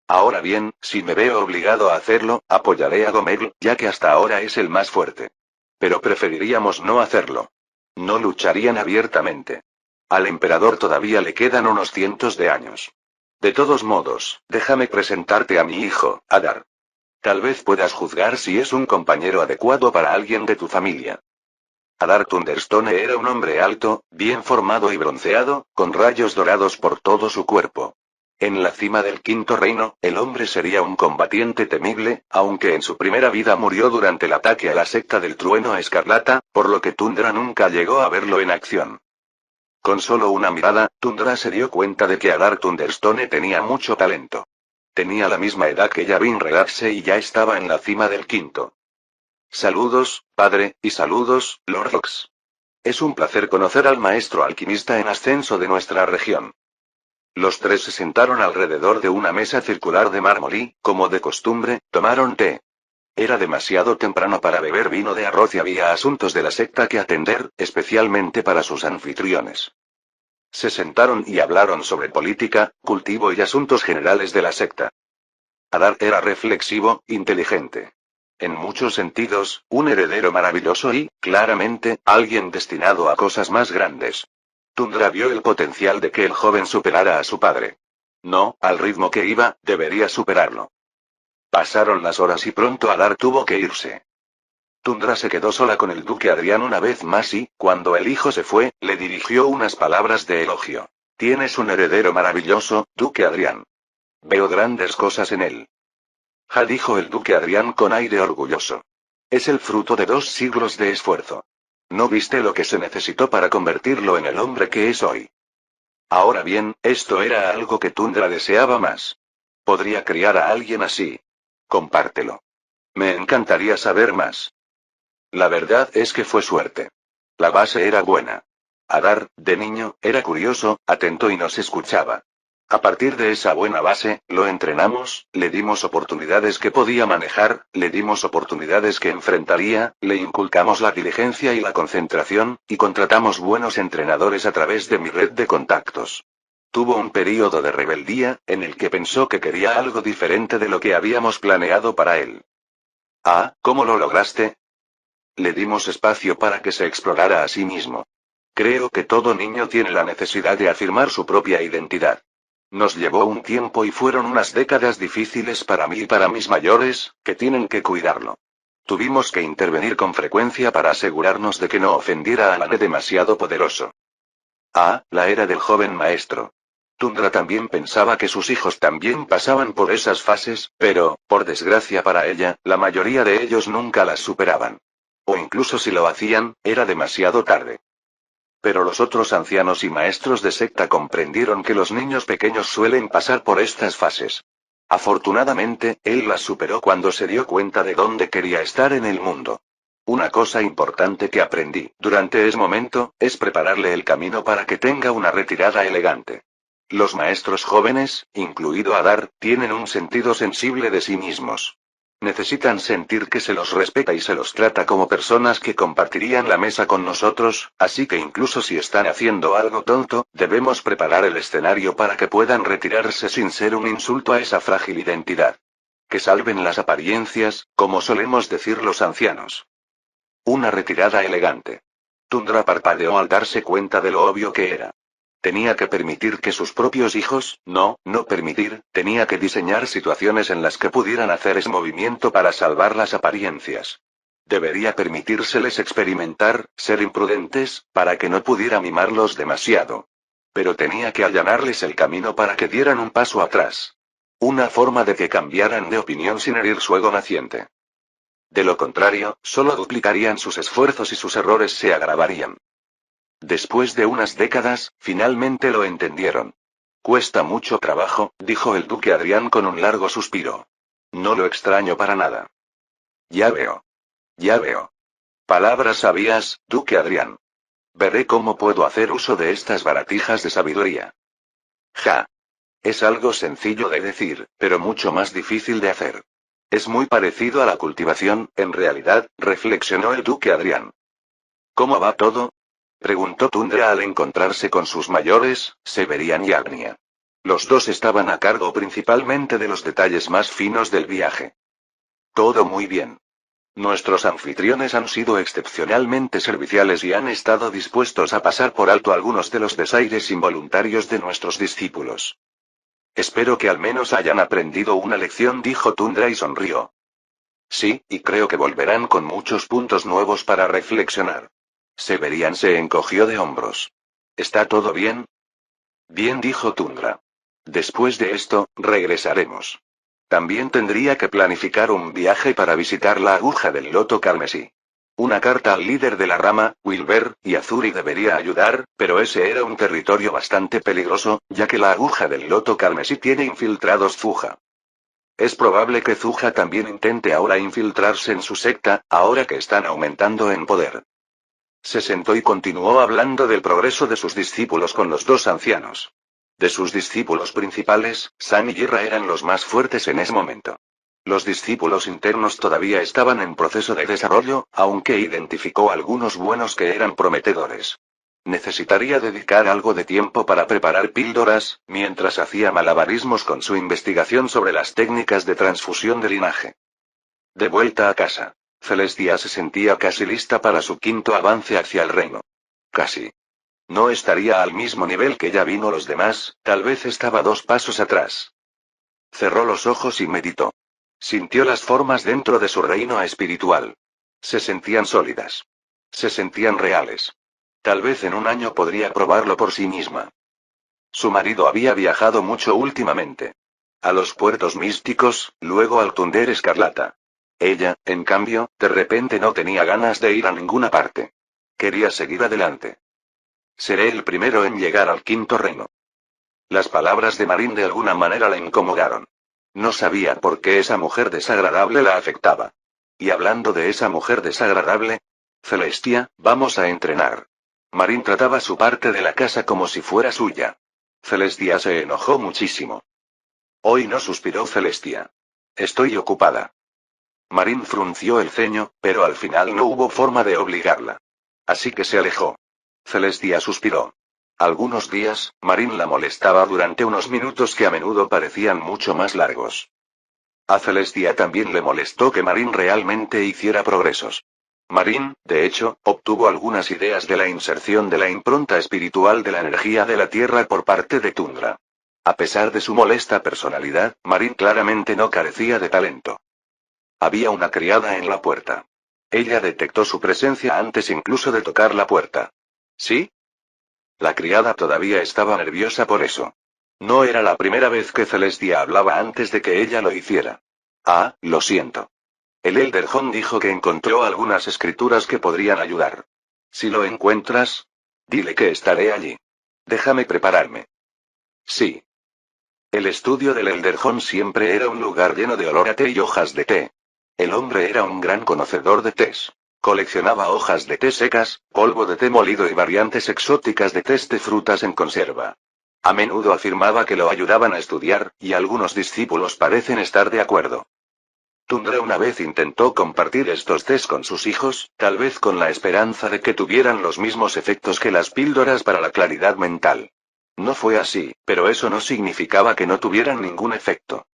Ahora bien, si me veo obligado a hacerlo, apoyaré a Gomerl, ya que hasta ahora es el más fuerte. Pero preferiríamos no hacerlo. No lucharían abiertamente. Al emperador todavía le quedan unos cientos de años. De todos modos, déjame presentarte a mi hijo, Adar. Tal vez puedas juzgar si es un compañero adecuado para alguien de tu familia. Adar Thunderstone era un hombre alto, bien formado y bronceado, con rayos dorados por todo su cuerpo. En la cima del quinto reino, el hombre sería un combatiente temible, aunque en su primera vida murió durante el ataque a la secta del trueno escarlata, por lo que Tundra nunca llegó a verlo en acción. Con solo una mirada, Tundra se dio cuenta de que Adar Thunderstone tenía mucho talento. Tenía la misma edad que Yavin Relaxe y ya estaba en la cima del quinto. Saludos, padre, y saludos, Lord Fox. Es un placer conocer al maestro alquimista en ascenso de nuestra región. Los tres se sentaron alrededor de una mesa circular de mármol y, como de costumbre, tomaron té. Era demasiado temprano para beber vino de arroz y había asuntos de la secta que atender, especialmente para sus anfitriones. Se sentaron y hablaron sobre política, cultivo y asuntos generales de la secta. Adar era reflexivo, inteligente. En muchos sentidos, un heredero maravilloso y, claramente, alguien destinado a cosas más grandes. Tundra vio el potencial de que el joven superara a su padre. No, al ritmo que iba, debería superarlo. Pasaron las horas y pronto Adar tuvo que irse. Tundra se quedó sola con el duque Adrián una vez más y, cuando el hijo se fue, le dirigió unas palabras de elogio. Tienes un heredero maravilloso, duque Adrián. Veo grandes cosas en él. Ja, dijo el duque Adrián con aire orgulloso. Es el fruto de 2 siglos de esfuerzo. ¿No viste lo que se necesitó para convertirlo en el hombre que es hoy? Ahora bien, esto era algo que Tundra deseaba más. Podría criar a alguien así. Compártelo. Me encantaría saber más. La verdad es que fue suerte. La base era buena. Adar, de niño, era curioso, atento y nos escuchaba. A partir de esa buena base, lo entrenamos, le dimos oportunidades que podía manejar, le dimos oportunidades que enfrentaría, le inculcamos la diligencia y la concentración, y contratamos buenos entrenadores a través de mi red de contactos. Tuvo un período de rebeldía, en el que pensó que quería algo diferente de lo que habíamos planeado para él. Ah, ¿cómo lo lograste? Le dimos espacio para que se explorara a sí mismo. Creo que todo niño tiene la necesidad de afirmar su propia identidad. Nos llevó un tiempo y fueron unas décadas difíciles para mí y para mis mayores, que tienen que cuidarlo. Tuvimos que intervenir con frecuencia para asegurarnos de que no ofendiera a nadie demasiado poderoso. Ah, la era del joven maestro. Tundra también pensaba que sus hijos también pasaban por esas fases, pero, por desgracia para ella, la mayoría de ellos nunca las superaban. O incluso si lo hacían, era demasiado tarde. Pero los otros ancianos y maestros de secta comprendieron que los niños pequeños suelen pasar por estas fases. Afortunadamente, él las superó cuando se dio cuenta de dónde quería estar en el mundo. Una cosa importante que aprendí durante ese momento, es prepararle el camino para que tenga una retirada elegante. Los maestros jóvenes, incluido Adar, tienen un sentido sensible de sí mismos. Necesitan sentir que se los respeta y se los trata como personas que compartirían la mesa con nosotros, así que incluso si están haciendo algo tonto, debemos preparar el escenario para que puedan retirarse sin ser un insulto a esa frágil identidad. Que salven las apariencias, como solemos decir los ancianos. Una retirada elegante. Tundra parpadeó al darse cuenta de lo obvio que era. Tenía que permitir que sus propios hijos, no permitir, tenía que diseñar situaciones en las que pudieran hacer ese movimiento para salvar las apariencias. Debería permitírseles experimentar, ser imprudentes, para que no pudiera mimarlos demasiado. Pero tenía que allanarles el camino para que dieran un paso atrás. Una forma de que cambiaran de opinión sin herir su ego naciente. De lo contrario, solo duplicarían sus esfuerzos y sus errores se agravarían. Después de unas décadas, finalmente lo entendieron. Cuesta mucho trabajo, dijo el duque Adrián con un largo suspiro. No lo extraño para nada. Ya veo. Ya veo. Palabras sabias, duque Adrián. Veré cómo puedo hacer uso de estas baratijas de sabiduría. Ja. Es algo sencillo de decir, pero mucho más difícil de hacer. Es muy parecido a la cultivación, en realidad, reflexionó el duque Adrián. ¿Cómo va todo? Preguntó Tundra al encontrarse con sus mayores, Severian y Agnia. Los dos estaban a cargo principalmente de los detalles más finos del viaje. Todo muy bien. Nuestros anfitriones han sido excepcionalmente serviciales y han estado dispuestos a pasar por alto algunos de los desaires involuntarios de nuestros discípulos. Espero que al menos hayan aprendido una lección, dijo Tundra y sonrió. Sí, y creo que volverán con muchos puntos nuevos para reflexionar. Severian se encogió de hombros. ¿Está todo bien? Bien, dijo Tundra. Después de esto, regresaremos. También tendría que planificar un viaje para visitar la aguja del loto carmesí. Una carta al líder de la rama, Wilber, y Azuri debería ayudar, pero ese era un territorio bastante peligroso, ya que la aguja del loto carmesí tiene infiltrados Zuja. Es probable que Zuja también intente ahora infiltrarse en su secta, ahora que están aumentando en poder. Se sentó y continuó hablando del progreso de sus discípulos con los dos ancianos. De sus discípulos principales, San y Jirra eran los más fuertes en ese momento. Los discípulos internos todavía estaban en proceso de desarrollo, aunque identificó algunos buenos que eran prometedores. Necesitaría dedicar algo de tiempo para preparar píldoras, mientras hacía malabarismos con su investigación sobre las técnicas de transfusión de linaje. De vuelta a casa. Celestia se sentía casi lista para su quinto avance hacia el reino. Casi. No estaría al mismo nivel que ya vino los demás, tal vez estaba 2 pasos atrás. Cerró los ojos y meditó. Sintió las formas dentro de su reino espiritual. Se sentían sólidas. Se sentían reales. Tal vez en un año podría probarlo por sí misma. Su marido había viajado mucho últimamente. A los puertos místicos, luego al Thunder Escarlata. Ella, en cambio, de repente no tenía ganas de ir a ninguna parte. Quería seguir adelante. Seré el primero en llegar al quinto reino. Las palabras de Marín de alguna manera la incomodaron. No sabía por qué esa mujer desagradable la afectaba. Y hablando de esa mujer desagradable, Celestia, vamos a entrenar. Marín trataba su parte de la casa como si fuera suya. Celestia se enojó muchísimo. Hoy no, suspiró Celestia. Estoy ocupada. Marín frunció el ceño, pero al final no hubo forma de obligarla. Así que se alejó. Celestia suspiró. Algunos días, Marín la molestaba durante unos minutos que a menudo parecían mucho más largos. A Celestia también le molestó que Marín realmente hiciera progresos. Marín, de hecho, obtuvo algunas ideas de la inserción de la impronta espiritual de la energía de la Tierra por parte de Tundra. A pesar de su molesta personalidad, Marín claramente no carecía de talento. Había una criada en la puerta. Ella detectó su presencia antes incluso de tocar la puerta. ¿Sí? La criada todavía estaba nerviosa por eso. No era la primera vez que Celestia hablaba antes de que ella lo hiciera. Ah, lo siento. El Elderhon dijo que encontró algunas escrituras que podrían ayudar. Si lo encuentras, dile que estaré allí. Déjame prepararme. Sí. El estudio del Elderhon siempre era un lugar lleno de olor a té y hojas de té. El hombre era un gran conocedor de tés. Coleccionaba hojas de té secas, polvo de té molido y variantes exóticas de tés de frutas en conserva. A menudo afirmaba que lo ayudaban a estudiar, y algunos discípulos parecen estar de acuerdo. Tundra una vez intentó compartir estos tés con sus hijos, tal vez con la esperanza de que tuvieran los mismos efectos que las píldoras para la claridad mental. No fue así, pero eso no significaba que no tuvieran ningún efecto.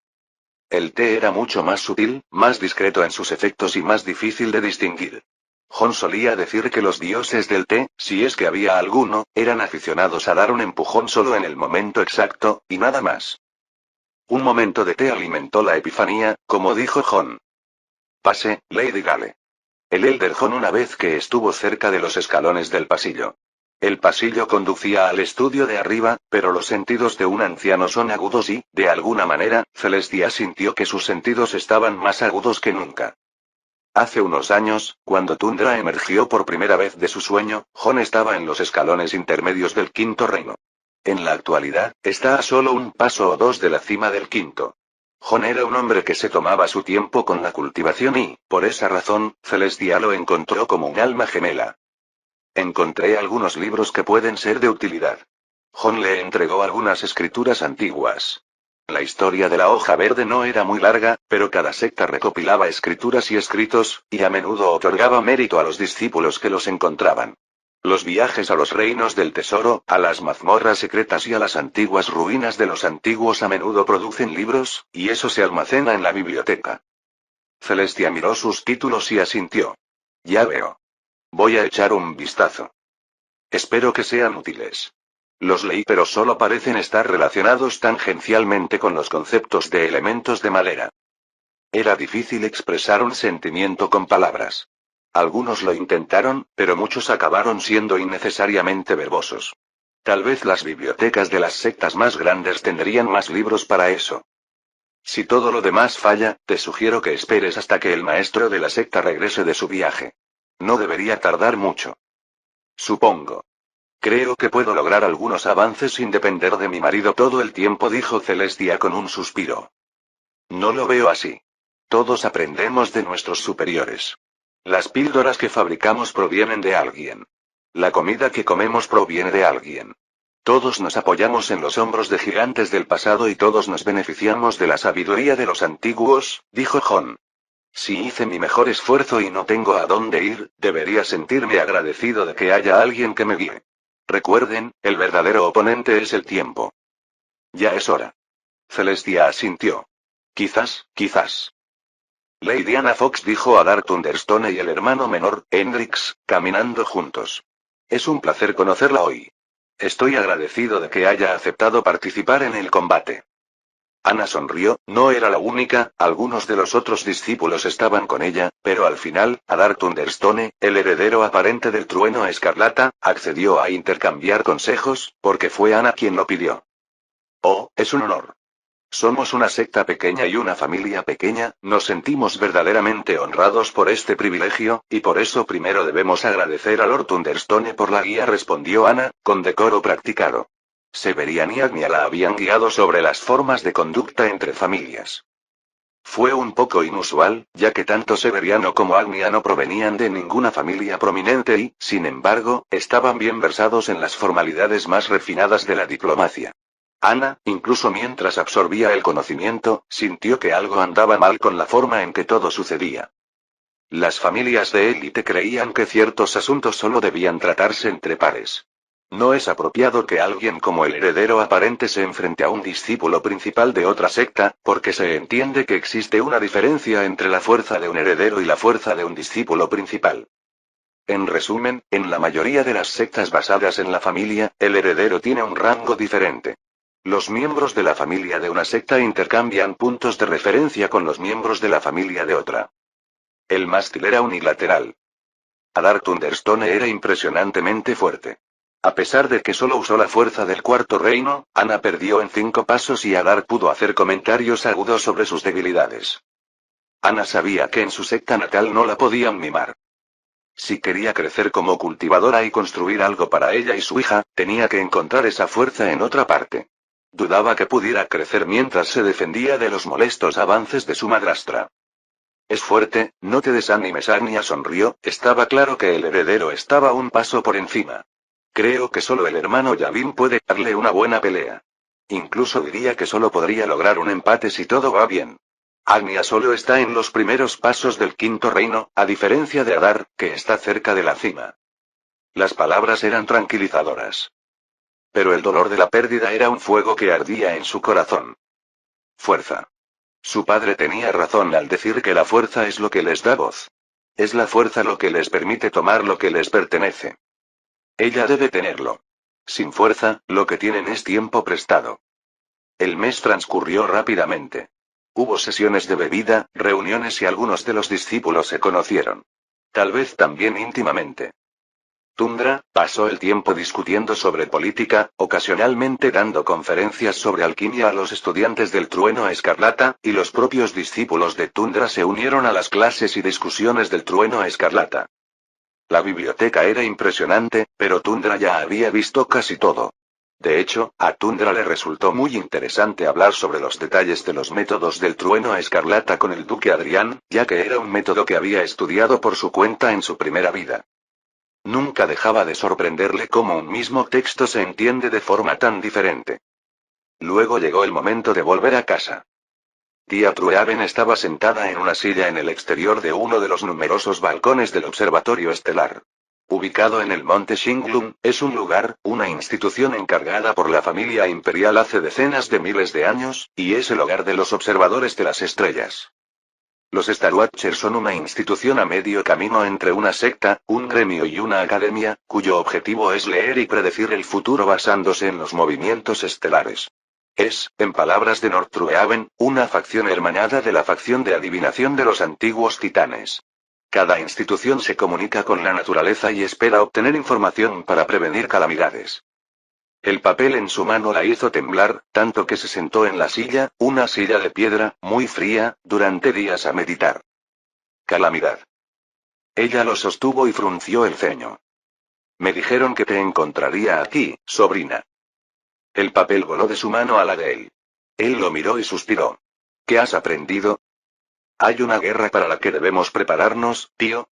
El té era mucho más sutil, más discreto en sus efectos y más difícil de distinguir. Jon solía decir que los dioses del té, si es que había alguno, eran aficionados a dar un empujón solo en el momento exacto, y nada más. Un momento de té alimentó la epifanía, como dijo Jon. Pase, Lady Gale. El Elderhon una vez que estuvo cerca de los escalones del pasillo. El pasillo conducía al estudio de arriba, pero los sentidos de un anciano son agudos y, de alguna manera, Celestia sintió que sus sentidos estaban más agudos que nunca. Hace unos años, cuando Tundra emergió por primera vez de su sueño, Jon estaba en los escalones intermedios del quinto reino. En la actualidad, está a solo un paso o dos de la cima del quinto. Jon era un hombre que se tomaba su tiempo con la cultivación y, por esa razón, Celestia lo encontró como un alma gemela. Encontré algunos libros que pueden ser de utilidad. Jon le entregó algunas escrituras antiguas. La historia de la hoja verde no era muy larga, pero cada secta recopilaba escrituras y escritos, y a menudo otorgaba mérito a los discípulos que los encontraban. Los viajes a los reinos del tesoro, a las mazmorras secretas y a las antiguas ruinas de los antiguos a menudo producen libros, y eso se almacena en la biblioteca. Celestia miró sus títulos y asintió. Ya veo. Voy a echar un vistazo. Espero que sean útiles. Los leí pero solo parecen estar relacionados tangencialmente con los conceptos de elementos de madera. Era difícil expresar un sentimiento con palabras. Algunos lo intentaron, pero muchos acabaron siendo innecesariamente verbosos. Tal vez las bibliotecas de las sectas más grandes tendrían más libros para eso. Si todo lo demás falla, te sugiero que esperes hasta que el maestro de la secta regrese de su viaje. No debería tardar mucho. Supongo. Creo que puedo lograr algunos avances sin depender de mi marido todo el tiempo, dijo Celestia con un suspiro. No lo veo así. Todos aprendemos de nuestros superiores. Las píldoras que fabricamos provienen de alguien. La comida que comemos proviene de alguien. Todos nos apoyamos en los hombros de gigantes del pasado y todos nos beneficiamos de la sabiduría de los antiguos, dijo Jon. Si hice mi mejor esfuerzo y no tengo a dónde ir, debería sentirme agradecido de que haya alguien que me guíe. Recuerden, el verdadero oponente es el tiempo. Ya es hora. Celestia asintió. Quizás. Lady Anna Fox dijo a Dark Thunderstone y el hermano menor, Hendrix, caminando juntos. Es un placer conocerla hoy. Estoy agradecido de que haya aceptado participar en el combate. Ana sonrió, no era la única, algunos de los otros discípulos estaban con ella, pero al final, Adar Thunderstone, el heredero aparente del trueno escarlata, accedió a intercambiar consejos, porque fue Ana quien lo pidió. Oh, es un honor. Somos una secta pequeña y una familia pequeña, nos sentimos verdaderamente honrados por este privilegio, y por eso primero debemos agradecer a Lord Thunderstone por la guía, respondió Ana, con decoro practicado. Severian y Agnia la habían guiado sobre las formas de conducta entre familias. Fue un poco inusual, ya que tanto Severiano como Agnia no provenían de ninguna familia prominente y, sin embargo, estaban bien versados en las formalidades más refinadas de la diplomacia. Ana, incluso mientras absorbía el conocimiento, sintió que algo andaba mal con la forma en que todo sucedía. Las familias de élite creían que ciertos asuntos solo debían tratarse entre pares. No es apropiado que alguien como el heredero aparente se enfrente a un discípulo principal de otra secta, porque se entiende que existe una diferencia entre la fuerza de un heredero y la fuerza de un discípulo principal. En resumen, en la mayoría de las sectas basadas en la familia, el heredero tiene un rango diferente. Los miembros de la familia de una secta intercambian puntos de referencia con los miembros de la familia de otra. El mástil era unilateral. Adar Thunderstone era impresionantemente fuerte. A pesar de que solo usó la fuerza del cuarto reino, Ana perdió en 5 pasos y Adar pudo hacer comentarios agudos sobre sus debilidades. Ana sabía que en su secta natal no la podían mimar. Si quería crecer como cultivadora y construir algo para ella y su hija, tenía que encontrar esa fuerza en otra parte. Dudaba que pudiera crecer mientras se defendía de los molestos avances de su madrastra. Es fuerte, no te desanimes. Agnia sonrió, estaba claro que el heredero estaba un paso por encima. Creo que solo el hermano Yavin puede darle una buena pelea. Incluso diría que solo podría lograr un empate si todo va bien. Agnia solo está en los primeros pasos del quinto reino, a diferencia de Adar, que está cerca de la cima. Las palabras eran tranquilizadoras. Pero el dolor de la pérdida era un fuego que ardía en su corazón. Fuerza. Su padre tenía razón al decir que la fuerza es lo que les da voz. Es la fuerza lo que les permite tomar lo que les pertenece. Ella debe tenerlo. Sin fuerza, lo que tienen es tiempo prestado. El mes transcurrió rápidamente. Hubo sesiones de bebida, reuniones y algunos de los discípulos se conocieron. Tal vez también íntimamente. Tundra pasó el tiempo discutiendo sobre política, ocasionalmente dando conferencias sobre alquimia a los estudiantes del Trueno Escarlata, y los propios discípulos de Tundra se unieron a las clases y discusiones del Trueno Escarlata. La biblioteca era impresionante, pero Tundra ya había visto casi todo. De hecho, a Tundra le resultó muy interesante hablar sobre los detalles de los métodos del Trueno Escarlata con el duque Adrián, ya que era un método que había estudiado por su cuenta en su primera vida. Nunca dejaba de sorprenderle cómo un mismo texto se entiende de forma tan diferente. Luego llegó el momento de volver a casa. Tía Trueaven estaba sentada en una silla en el exterior de uno de los numerosos balcones del observatorio estelar. Ubicado en el monte Shinglun, es un lugar, una institución encargada por la familia imperial hace decenas de miles de años, y es el hogar de los observadores de las estrellas. Los Star Watchers son una institución a medio camino entre una secta, un gremio y una academia, cuyo objetivo es leer y predecir el futuro basándose en los movimientos estelares. Es, en palabras de Nortrueaven, una facción hermanada de la facción de adivinación de los antiguos titanes. Cada institución se comunica con la naturaleza y espera obtener información para prevenir calamidades. El papel en su mano la hizo temblar, tanto que se sentó en la silla, una silla de piedra, muy fría, durante días a meditar. Calamidad. Ella lo sostuvo y frunció el ceño. Me dijeron que te encontraría aquí, sobrina. El papel voló de su mano a la de él. Él lo miró y suspiró. ¿Qué has aprendido? Hay una guerra para la que debemos prepararnos, tío.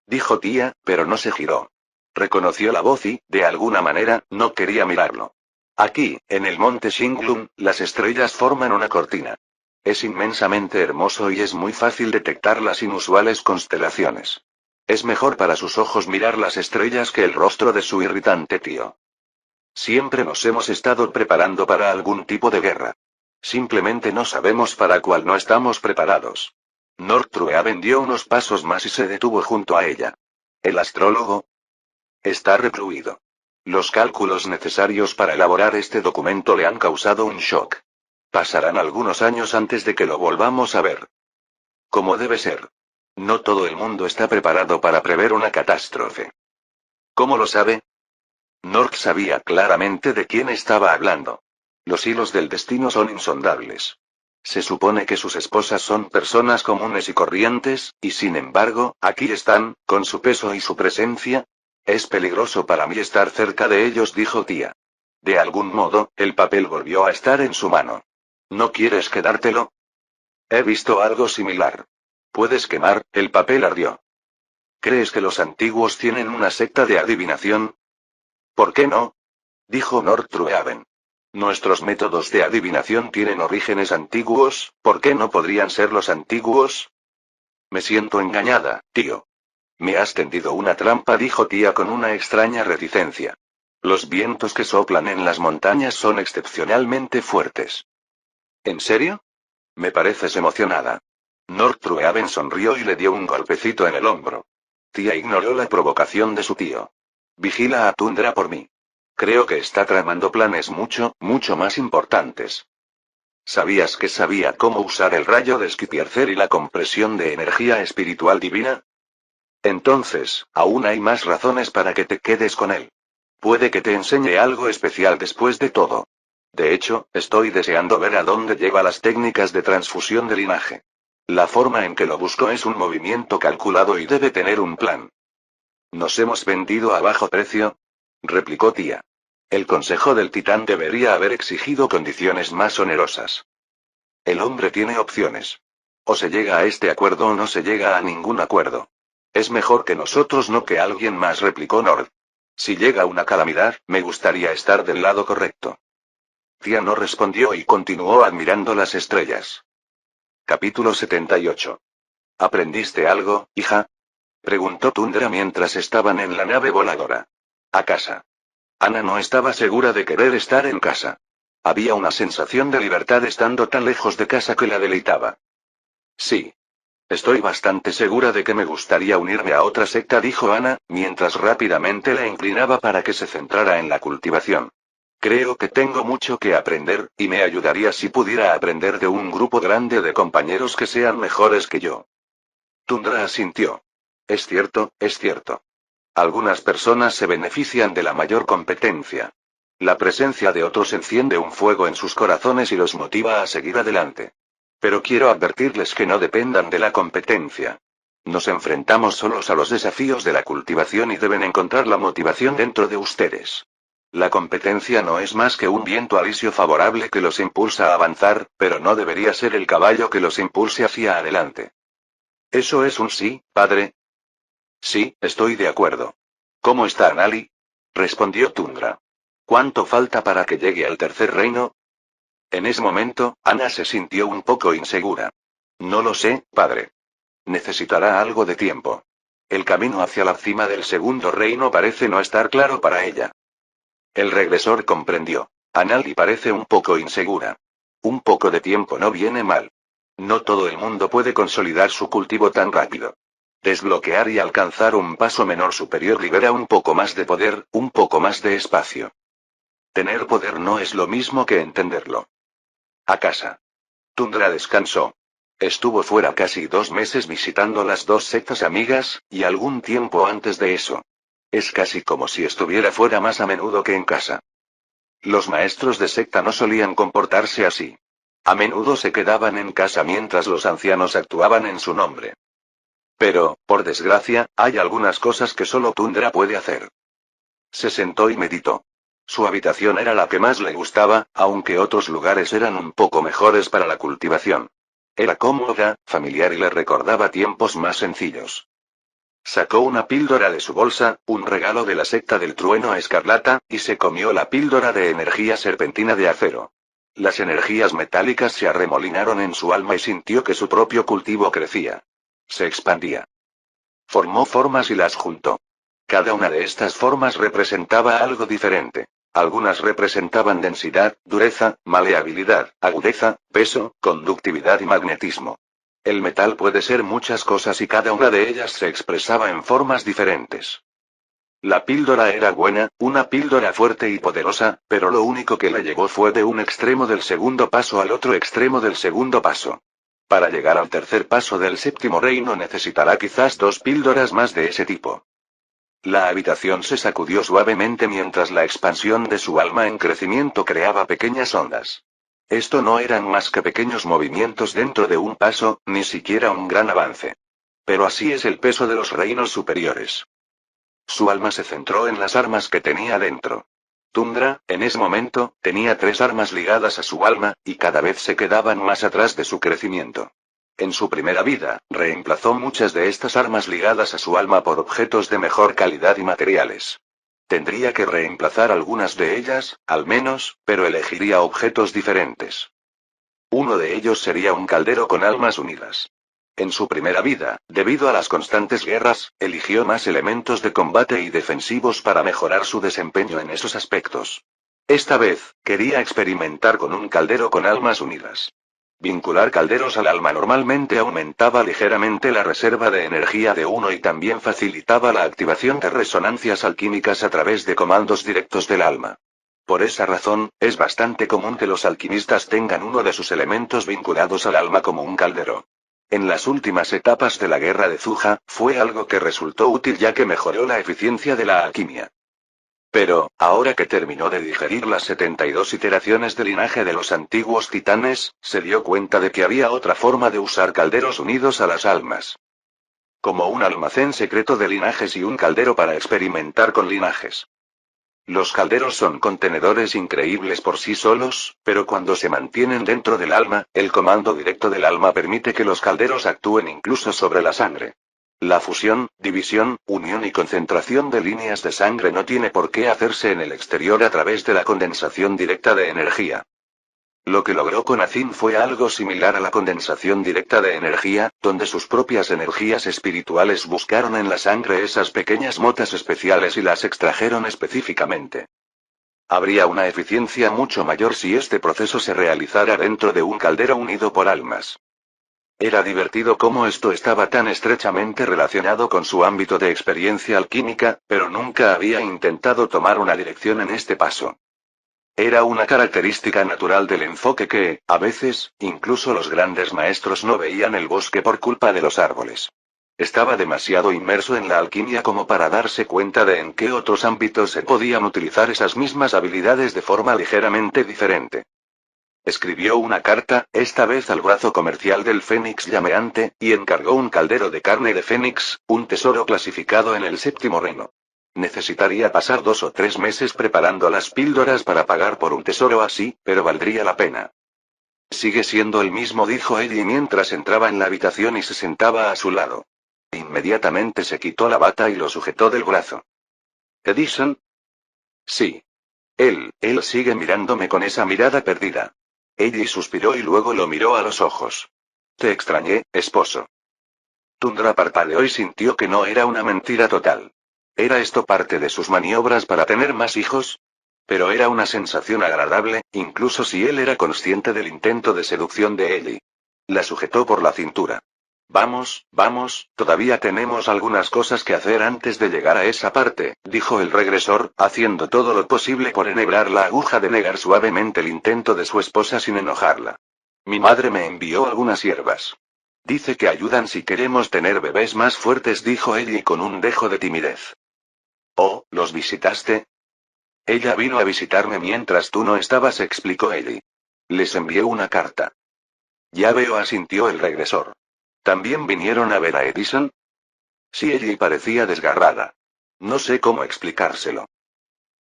Dijo tía, pero no se giró. Reconoció la voz y, de alguna manera, no quería mirarlo. Aquí, en el monte Shinglun, las estrellas forman una cortina. Es inmensamente hermoso y es muy fácil detectar las inusuales constelaciones. Es mejor para sus ojos mirar las estrellas que el rostro de su irritante tío. Siempre nos hemos estado preparando para algún tipo de guerra. Simplemente no sabemos para cuál no estamos preparados. Nortrueaven dio unos pasos más y se detuvo junto a ella. ¿El astrólogo? Está recluido. Los cálculos necesarios para elaborar este documento le han causado un shock. Pasarán algunos años antes de que lo volvamos a ver. Como debe ser. No todo el mundo está preparado para prever una catástrofe. ¿Cómo lo sabe? Nork sabía claramente de quién estaba hablando. Los hilos del destino son insondables. Se supone que sus esposas son personas comunes y corrientes, y sin embargo, aquí están, con su peso y su presencia. Es peligroso para mí estar cerca de ellos, dijo Tía. De algún modo, el papel volvió a estar en su mano. ¿No quieres quedártelo? He visto algo similar. ¿Puedes quemar? El papel ardió. ¿Crees que los antiguos tienen una secta de adivinación? ¿Por qué no? Dijo Nortruehaven. Nuestros métodos de adivinación tienen orígenes antiguos, ¿por qué no podrían ser los antiguos? Me siento engañada, tío. Me has tendido una trampa, dijo Tía con una extraña reticencia. Los vientos que soplan en las montañas son excepcionalmente fuertes. ¿En serio? Me pareces emocionada. Nortruehaven sonrió y le dio un golpecito en el hombro. Tía ignoró la provocación de su tío. Vigila a Tundra por mí. Creo que está tramando planes mucho más importantes. ¿Sabías que sabía cómo usar el rayo de Skipiercer y la compresión de energía espiritual divina? Entonces, aún hay más razones para que te quedes con él. Puede que te enseñe algo especial después de todo. De hecho, estoy deseando ver a dónde lleva las técnicas de transfusión de linaje. La forma en que lo busco es un movimiento calculado y debe tener un plan. ¿Nos hemos vendido a bajo precio?, replicó Tía. El Consejo del Titán debería haber exigido condiciones más onerosas. El hombre tiene opciones. O se llega a este acuerdo o no se llega a ningún acuerdo. Es mejor que nosotros, no que alguien más, replicó Nord. Si llega una calamidad, me gustaría estar del lado correcto. Tía no respondió y continuó admirando las estrellas. Capítulo 78. ¿Aprendiste algo, hija?, preguntó Tundra mientras estaban en la nave voladora. A casa. Ana no estaba segura de querer estar en casa. Había una sensación de libertad estando tan lejos de casa que la deleitaba. Sí. Estoy bastante segura de que me gustaría unirme a otra secta, dijo Ana, mientras rápidamente la inclinaba para que se centrara en la cultivación. Creo que tengo mucho que aprender, y me ayudaría si pudiera aprender de un grupo grande de compañeros que sean mejores que yo. Tundra asintió. Es cierto, es cierto. Algunas personas se benefician de la mayor competencia. La presencia de otros enciende un fuego en sus corazones y los motiva a seguir adelante. Pero quiero advertirles que no dependan de la competencia. Nos enfrentamos solos a los desafíos de la cultivación y deben encontrar la motivación dentro de ustedes. La competencia no es más que un viento alisio favorable que los impulsa a avanzar, pero no debería ser el caballo que los impulse hacia adelante. ¿Eso es un sí, padre? Sí, estoy de acuerdo. ¿Cómo está Anali?, respondió Tundra. ¿Cuánto falta para que llegue al tercer reino? En ese momento, Ana se sintió un poco insegura. No lo sé, padre. Necesitará algo de tiempo. El camino hacia la cima del segundo reino parece no estar claro para ella. El regresor comprendió. Anali parece un poco insegura. Un poco de tiempo no viene mal. No todo el mundo puede consolidar su cultivo tan rápido. Desbloquear y alcanzar un paso menor superior libera un poco más de poder, un poco más de espacio. Tener poder no es lo mismo que entenderlo. A casa. Tundra descansó. Estuvo fuera casi 2 meses visitando las 2 sectas amigas, y algún tiempo antes de eso. Es casi como si estuviera fuera más a menudo que en casa. Los maestros de secta no solían comportarse así. A menudo se quedaban en casa mientras los ancianos actuaban en su nombre. Pero, por desgracia, hay algunas cosas que solo Tundra puede hacer. Se sentó y meditó. Su habitación era la que más le gustaba, aunque otros lugares eran un poco mejores para la cultivación. Era cómoda, familiar y le recordaba tiempos más sencillos. Sacó una píldora de su bolsa, un regalo de la secta del trueno escarlata, y se comió la píldora de energía serpentina de acero. Las energías metálicas se arremolinaron en su alma y sintió que su propio cultivo crecía. Se expandía. Formó formas y las juntó. Cada una de estas formas representaba algo diferente. Algunas representaban densidad, dureza, maleabilidad, agudeza, peso, conductividad y magnetismo. El metal puede ser muchas cosas y cada una de ellas se expresaba en formas diferentes. La píldora era buena, una píldora fuerte y poderosa, pero lo único que la llevó fue de un extremo del segundo paso al otro extremo del segundo paso. Para llegar al tercer paso del séptimo reino necesitará quizás 2 píldoras más de ese tipo. La habitación se sacudió suavemente mientras la expansión de su alma en crecimiento creaba pequeñas ondas. Esto no eran más que pequeños movimientos dentro de un paso, ni siquiera un gran avance. Pero así es el peso de los reinos superiores. Su alma se centró en las armas que tenía dentro. Tundra, en ese momento, tenía 3 armas ligadas a su alma, y cada vez se quedaban más atrás de su crecimiento. En su primera vida, reemplazó muchas de estas armas ligadas a su alma por objetos de mejor calidad y materiales. Tendría que reemplazar algunas de ellas, al menos, pero elegiría objetos diferentes. Uno de ellos sería un caldero con almas unidas. En su primera vida, debido a las constantes guerras, eligió más elementos de combate y defensivos para mejorar su desempeño en esos aspectos. Esta vez, quería experimentar con un caldero con almas unidas. Vincular calderos al alma normalmente aumentaba ligeramente la reserva de energía de uno y también facilitaba la activación de resonancias alquímicas a través de comandos directos del alma. Por esa razón, es bastante común que los alquimistas tengan uno de sus elementos vinculados al alma como un caldero. En las últimas etapas de la guerra de Zuja, fue algo que resultó útil ya que mejoró la eficiencia de la alquimia. Pero, ahora que terminó de digerir las 72 iteraciones del linaje de los antiguos titanes, se dio cuenta de que había otra forma de usar calderos unidos a las almas. Como un almacén secreto de linajes y un caldero para experimentar con linajes. Los calderos son contenedores increíbles por sí solos, pero cuando se mantienen dentro del alma, el comando directo del alma permite que los calderos actúen incluso sobre la sangre. La fusión, división, unión y concentración de líneas de sangre no tiene por qué hacerse en el exterior a través de la condensación directa de energía. Lo que logró con Azin fue algo similar a la condensación directa de energía, donde sus propias energías espirituales buscaron en la sangre esas pequeñas motas especiales y las extrajeron específicamente. Habría una eficiencia mucho mayor si este proceso se realizara dentro de un caldero unido por almas. Era divertido cómo esto estaba tan estrechamente relacionado con su ámbito de experiencia alquímica, pero nunca había intentado tomar una dirección en este paso. Era una característica natural del enfoque que, a veces, incluso los grandes maestros no veían el bosque por culpa de los árboles. Estaba demasiado inmerso en la alquimia como para darse cuenta de en qué otros ámbitos se podían utilizar esas mismas habilidades de forma ligeramente diferente. Escribió una carta, esta vez al brazo comercial del Fénix llameante, y encargó un caldero de carne de Fénix, un tesoro clasificado en el séptimo reino. Necesitaría pasar 2 o 3 meses preparando las píldoras para pagar por un tesoro así, pero valdría la pena. Sigue siendo el mismo, dijo Ellie mientras entraba en la habitación y se sentaba a su lado. Inmediatamente se quitó la bata y lo sujetó del brazo. ¿Edison? Sí. Él sigue mirándome con esa mirada perdida. Ellie suspiró y luego lo miró a los ojos. Te extrañé, esposo. Tundra parpadeó y sintió que no era una mentira total. ¿Era esto parte de sus maniobras para tener más hijos? Pero era una sensación agradable, incluso si él era consciente del intento de seducción de Ellie. La sujetó por la cintura. Vamos, todavía tenemos algunas cosas que hacer antes de llegar a esa parte, dijo el regresor, haciendo todo lo posible por enhebrar la aguja de negar suavemente el intento de su esposa sin enojarla. Mi madre me envió algunas hierbas. Dice que ayudan si queremos tener bebés más fuertes, dijo Ellie con un dejo de timidez. Oh, ¿los visitaste? Ella vino a visitarme mientras tú no estabas, explicó Ellie. Les envié una carta. Ya veo, asintió el regresor. ¿También vinieron a ver a Edison? Sí, Ellie parecía desgarrada. No sé cómo explicárselo.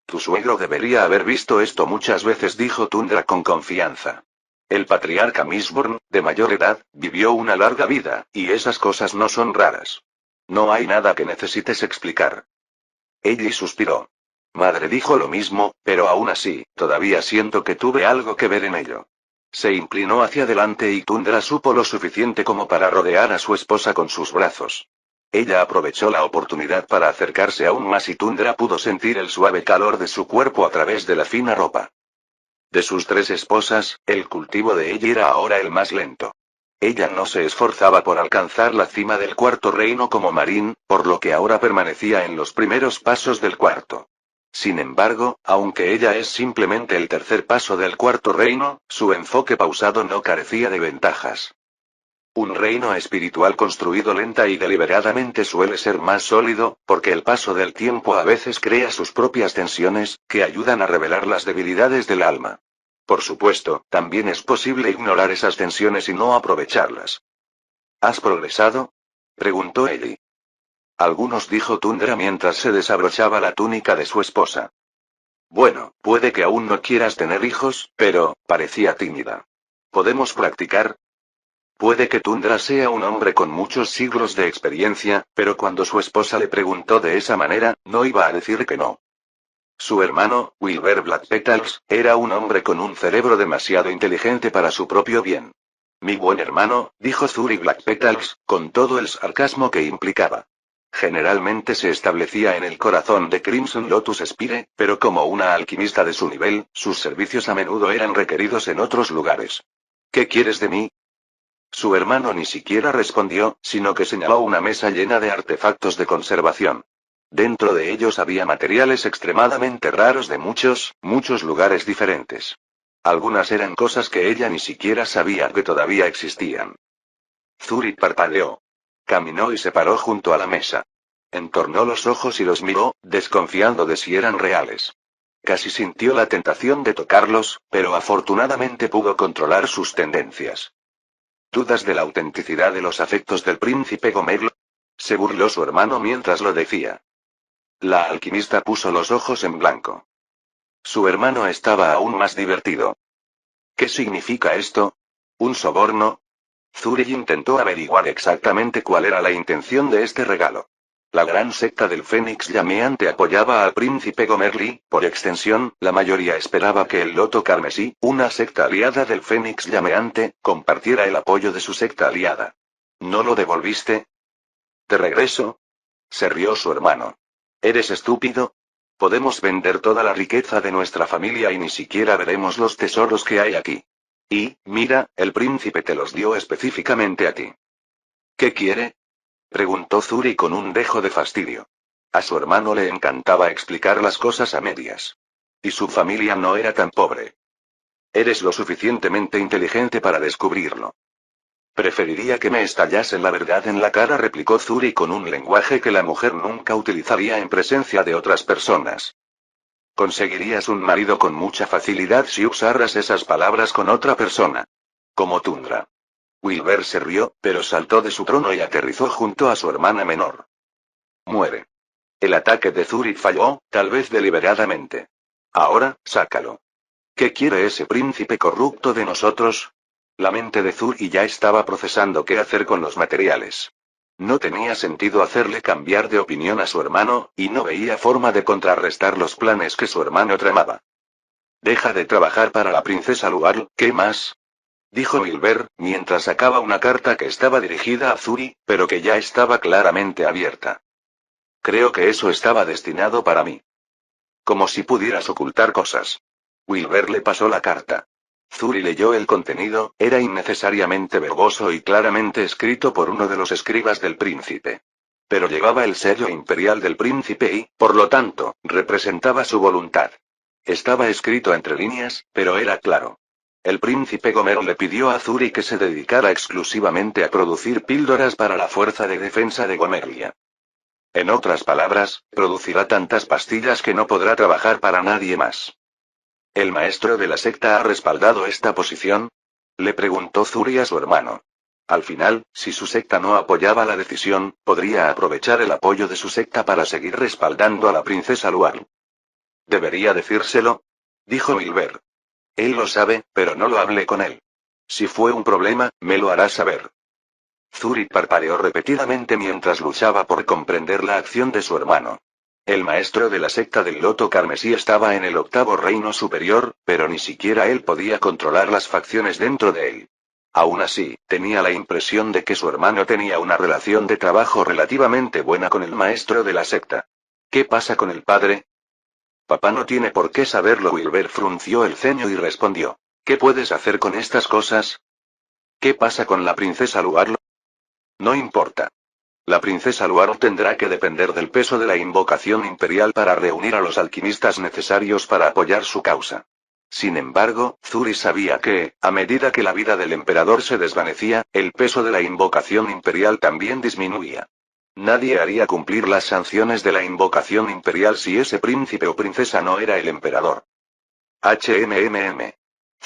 Tu suegro debería haber visto esto muchas veces, dijo Tundra con confianza. El patriarca Mistborn, de mayor edad, vivió una larga vida, y esas cosas no son raras. No hay nada que necesites explicar. Ellie suspiró. Madre dijo lo mismo, pero aún así, todavía siento que tuve algo que ver en ello. Se inclinó hacia adelante y Tundra supo lo suficiente como para rodear a su esposa con sus brazos. Ella aprovechó la oportunidad para acercarse aún más y Tundra pudo sentir el suave calor de su cuerpo a través de la fina ropa. De sus 3 esposas, el cultivo de ella era ahora el más lento. Ella no se esforzaba por alcanzar la cima del cuarto reino como Marín, por lo que ahora permanecía en los primeros pasos del cuarto. Sin embargo, aunque ella es simplemente el tercer paso del cuarto reino, su enfoque pausado no carecía de ventajas. Un reino espiritual construido lenta y deliberadamente suele ser más sólido, porque el paso del tiempo a veces crea sus propias tensiones, que ayudan a revelar las debilidades del alma. Por supuesto, también es posible ignorar esas tensiones y no aprovecharlas. ¿Has progresado? Preguntó Ellie. Algunos, dijo Tundra mientras se desabrochaba la túnica de su esposa. Bueno, puede que aún no quieras tener hijos, pero, parecía tímida. ¿Podemos practicar? Puede que Tundra sea un hombre con muchos siglos de experiencia, pero cuando su esposa le preguntó de esa manera, no iba a decir que no. Su hermano, Wilber Blackpetals, era un hombre con un cerebro demasiado inteligente para su propio bien. Mi buen hermano, dijo Zuri Blackpetals, con todo el sarcasmo que implicaba. Generalmente se establecía en el corazón de Crimson Lotus Spire, pero como una alquimista de su nivel, sus servicios a menudo eran requeridos en otros lugares. ¿Qué quieres de mí? Su hermano ni siquiera respondió, sino que señaló una mesa llena de artefactos de conservación. Dentro de ellos había materiales extremadamente raros de muchos lugares diferentes. Algunas eran cosas que ella ni siquiera sabía que todavía existían. Zuri parpadeó. Caminó y se paró junto a la mesa. Entornó los ojos y los miró, desconfiando de si eran reales. Casi sintió la tentación de tocarlos, pero afortunadamente pudo controlar sus tendencias. ¿Dudas de la autenticidad de los afectos del príncipe Gomerlo? Se burló su hermano mientras lo decía. La alquimista puso los ojos en blanco. Su hermano estaba aún más divertido. ¿Qué significa esto? ¿Un soborno? Zuri intentó averiguar exactamente cuál era la intención de este regalo. La gran secta del Fénix Llameante apoyaba al príncipe Gomerli, por extensión, la mayoría esperaba que el Loto Carmesí, una secta aliada del Fénix Llameante, compartiera el apoyo de su secta aliada. ¿No lo devolviste? ¿De regreso? Se rió su hermano. ¿Eres estúpido? Podemos vender toda la riqueza de nuestra familia y ni siquiera veremos los tesoros que hay aquí. Y, mira, el príncipe te los dio específicamente a ti. ¿Qué quiere? Preguntó Zuri con un dejo de fastidio. A su hermano le encantaba explicar las cosas a medias. Y su familia no era tan pobre. Eres lo suficientemente inteligente para descubrirlo. Preferiría que me estallase la verdad en la cara, replicó Zuri con un lenguaje que la mujer nunca utilizaría en presencia de otras personas. Conseguirías un marido con mucha facilidad si usaras esas palabras con otra persona. Como Tundra. Wilber se rió, pero saltó de su trono y aterrizó junto a su hermana menor. Muere. El ataque de Zuri falló, tal vez deliberadamente. Ahora, sácalo. ¿Qué quiere ese príncipe corrupto de nosotros? La mente de Zuri ya estaba procesando qué hacer con los materiales. No tenía sentido hacerle cambiar de opinión a su hermano, y no veía forma de contrarrestar los planes que su hermano tramaba. Deja de trabajar para la princesa Luar, ¿qué más? Dijo Wilber, mientras sacaba una carta que estaba dirigida a Zuri, pero que ya estaba claramente abierta. Creo que eso estaba destinado para mí. Como si pudieras ocultar cosas. Wilber le pasó la carta. Zuri leyó el contenido, era innecesariamente verboso y claramente escrito por uno de los escribas del príncipe. Pero llevaba el sello imperial del príncipe y, por lo tanto, representaba su voluntad. Estaba escrito entre líneas, pero era claro. El príncipe Gomer le pidió a Zuri que se dedicara exclusivamente a producir píldoras para la fuerza de defensa de Gomerlia. En otras palabras, producirá tantas pastillas que no podrá trabajar para nadie más. ¿El maestro de la secta ha respaldado esta posición? Le preguntó Zuri a su hermano. Al final, si su secta no apoyaba la decisión, podría aprovechar el apoyo de su secta para seguir respaldando a la princesa Luar. ¿Debería decírselo? Dijo Wilber. Él lo sabe, pero no lo hablé con él. Si fue un problema, me lo hará saber. Zuri parpadeó repetidamente mientras luchaba por comprender la acción de su hermano. El maestro de la secta del Loto Carmesí estaba en el octavo reino superior, pero ni siquiera él podía controlar las facciones dentro de él. Aún así, tenía la impresión de que su hermano tenía una relación de trabajo relativamente buena con el maestro de la secta. ¿Qué pasa con el padre? Papá no tiene por qué saberlo. Wilber frunció el ceño y respondió. ¿Qué puedes hacer con estas cosas? ¿Qué pasa con la princesa Luarlo? No importa. La princesa Luarlo tendrá que depender del peso de la invocación imperial para reunir a los alquimistas necesarios para apoyar su causa. Sin embargo, Zuri sabía que, a medida que la vida del emperador se desvanecía, el peso de la invocación imperial también disminuía. Nadie haría cumplir las sanciones de la invocación imperial si ese príncipe o princesa no era el emperador. HMMM.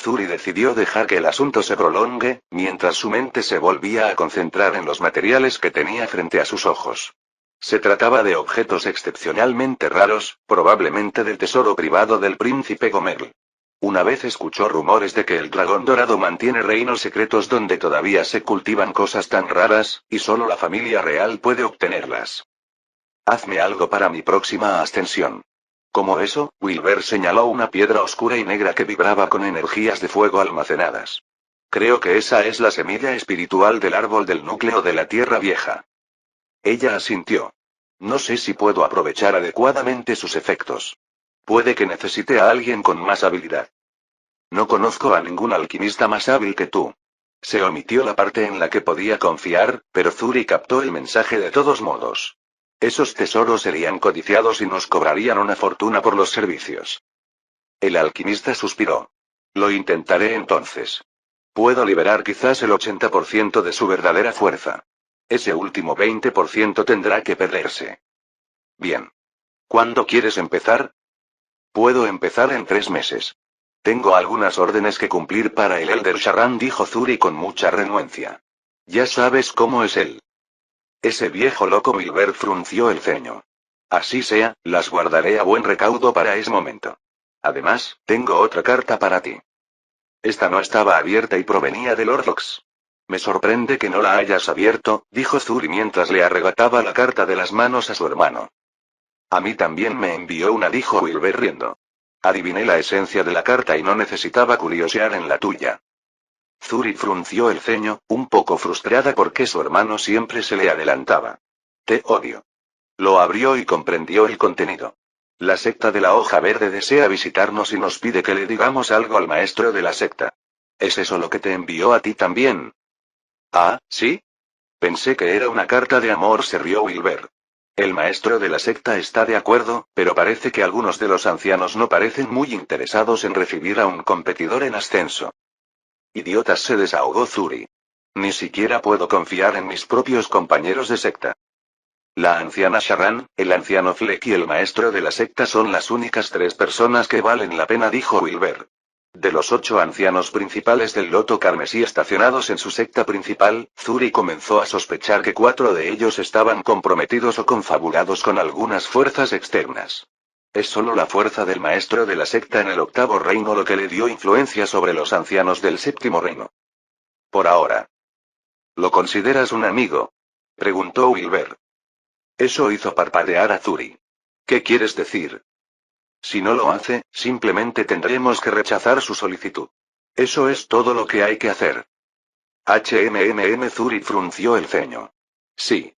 Zuri decidió dejar que el asunto se prolongue, mientras su mente se volvía a concentrar en los materiales que tenía frente a sus ojos. Se trataba de objetos excepcionalmente raros, probablemente del tesoro privado del príncipe Gomerl. Una vez escuchó rumores de que el dragón dorado mantiene reinos secretos donde todavía se cultivan cosas tan raras, y solo la familia real puede obtenerlas. Hazme algo para mi próxima ascensión. Como eso, Wilber señaló una piedra oscura y negra que vibraba con energías de fuego almacenadas. Creo que esa es la semilla espiritual del árbol del núcleo de la Tierra Vieja. Ella asintió. No sé si puedo aprovechar adecuadamente sus efectos. Puede que necesite a alguien con más habilidad. No conozco a ningún alquimista más hábil que tú. Se omitió la parte en la que podía confiar, pero Zuri captó el mensaje de todos modos. Esos tesoros serían codiciados y nos cobrarían una fortuna por los servicios. El alquimista suspiró. Lo intentaré entonces. Puedo liberar quizás el 80% de su verdadera fuerza. Ese último 20% tendrá que perderse. Bien. ¿Cuándo quieres empezar? Puedo empezar en 3 meses. Tengo algunas órdenes que cumplir para el Elder Sharran, dijo Zuri con mucha renuencia. Ya sabes cómo es él. Ese viejo loco. Wilber frunció el ceño. Así sea, las guardaré a buen recaudo para ese momento. Además, tengo otra carta para ti. Esta no estaba abierta y provenía del Lord Fox. Me sorprende que no la hayas abierto, dijo Zuri mientras le arrebataba la carta de las manos a su hermano. A mí también me envió una, dijo Wilber riendo. Adiviné la esencia de la carta y no necesitaba curiosear en la tuya. Zuri frunció el ceño, un poco frustrada porque su hermano siempre se le adelantaba. Te odio. Lo abrió y comprendió el contenido. La secta de la hoja verde desea visitarnos y nos pide que le digamos algo al maestro de la secta. ¿Es eso lo que te envió a ti también? Ah, ¿sí? Pensé que era una carta de amor, se rió Wilber. El maestro de la secta está de acuerdo, pero parece que algunos de los ancianos no parecen muy interesados en recibir a un competidor en ascenso. Idiotas, se desahogó Zuri. Ni siquiera puedo confiar en mis propios compañeros de secta. La anciana Sharran, el anciano Fleck y el maestro de la secta son las únicas 3 personas que valen la pena, dijo Wilber. De los 8 ancianos principales del Loto Carmesí estacionados en su secta principal, Zuri comenzó a sospechar que 4 de ellos estaban comprometidos o confabulados con algunas fuerzas externas. Es solo la fuerza del maestro de la secta en el 8º reino lo que le dio influencia sobre los ancianos del 7º reino. Por ahora. ¿Lo consideras un amigo? Preguntó Wilber. Eso hizo parpadear a Zuri. ¿Qué quieres decir? Si no lo hace, simplemente tendremos que rechazar su solicitud. Eso es todo lo que hay que hacer. Zuri frunció el ceño. Sí.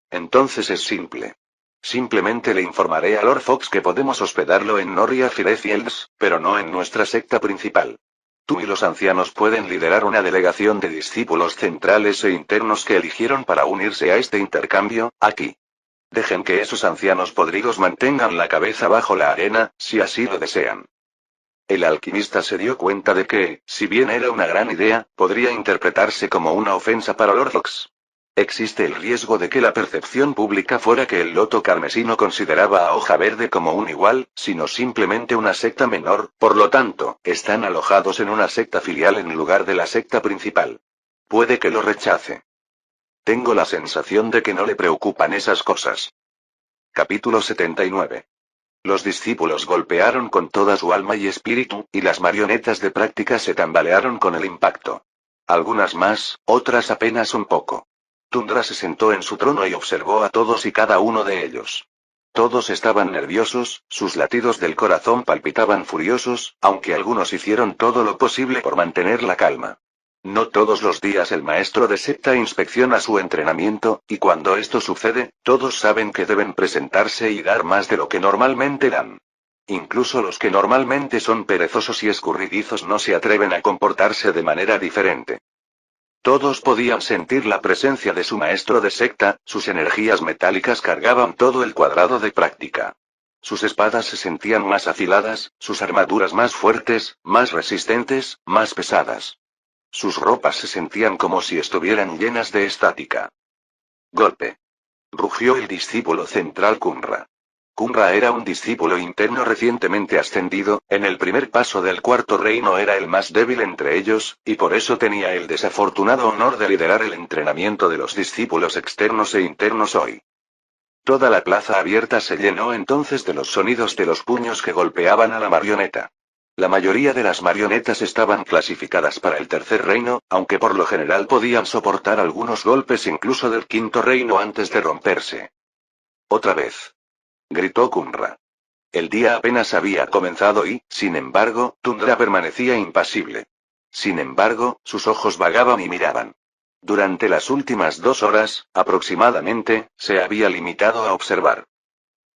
Entonces es simple. Simplemente le informaré a Lord Fox que podemos hospedarlo en Noria Fields, pero no en nuestra secta principal. Tú y los ancianos pueden liderar una delegación de discípulos centrales e internos que eligieron para unirse a este intercambio, aquí. Dejen que esos ancianos podridos mantengan la cabeza bajo la arena, si así lo desean. El alquimista se dio cuenta de que, si bien era una gran idea, podría interpretarse como una ofensa para Lord Fox. Existe el riesgo de que la percepción pública fuera que el Loto Carmesí no consideraba a Hoja Verde como un igual, sino simplemente una secta menor, por lo tanto, están alojados en una secta filial en lugar de la secta principal. Puede que lo rechace. Tengo la sensación de que no le preocupan esas cosas. Capítulo 79. Los discípulos golpearon con toda su alma y espíritu, y las marionetas de práctica se tambalearon con el impacto. Algunas más, otras apenas un poco. Tundra se sentó en su trono y observó a todos y cada uno de ellos. Todos estaban nerviosos, sus latidos del corazón palpitaban furiosos, aunque algunos hicieron todo lo posible por mantener la calma. No todos los días el maestro de secta inspecciona su entrenamiento, y cuando esto sucede, todos saben que deben presentarse y dar más de lo que normalmente dan. Incluso los que normalmente son perezosos y escurridizos no se atreven a comportarse de manera diferente. Todos podían sentir la presencia de su maestro de secta, sus energías metálicas cargaban todo el cuadrado de práctica. Sus espadas se sentían más afiladas, sus armaduras más fuertes, más resistentes, más pesadas. Sus ropas se sentían como si estuvieran llenas de estática. Golpe. Rugió el discípulo central Kunra. Kunra era un discípulo interno recientemente ascendido, en el primer paso del cuarto reino era el más débil entre ellos, y por eso tenía el desafortunado honor de liderar el entrenamiento de los discípulos externos e internos hoy. Toda la plaza abierta se llenó entonces de los sonidos de los puños que golpeaban a la marioneta. La mayoría de las marionetas estaban clasificadas para el tercer reino, aunque por lo general podían soportar algunos golpes incluso del quinto reino antes de romperse. Otra vez. Gritó Kunra. El día apenas había comenzado y, sin embargo, Tundra permanecía impasible. Sin embargo, sus ojos vagaban y miraban. Durante las últimas 2 horas, aproximadamente, se había limitado a observar.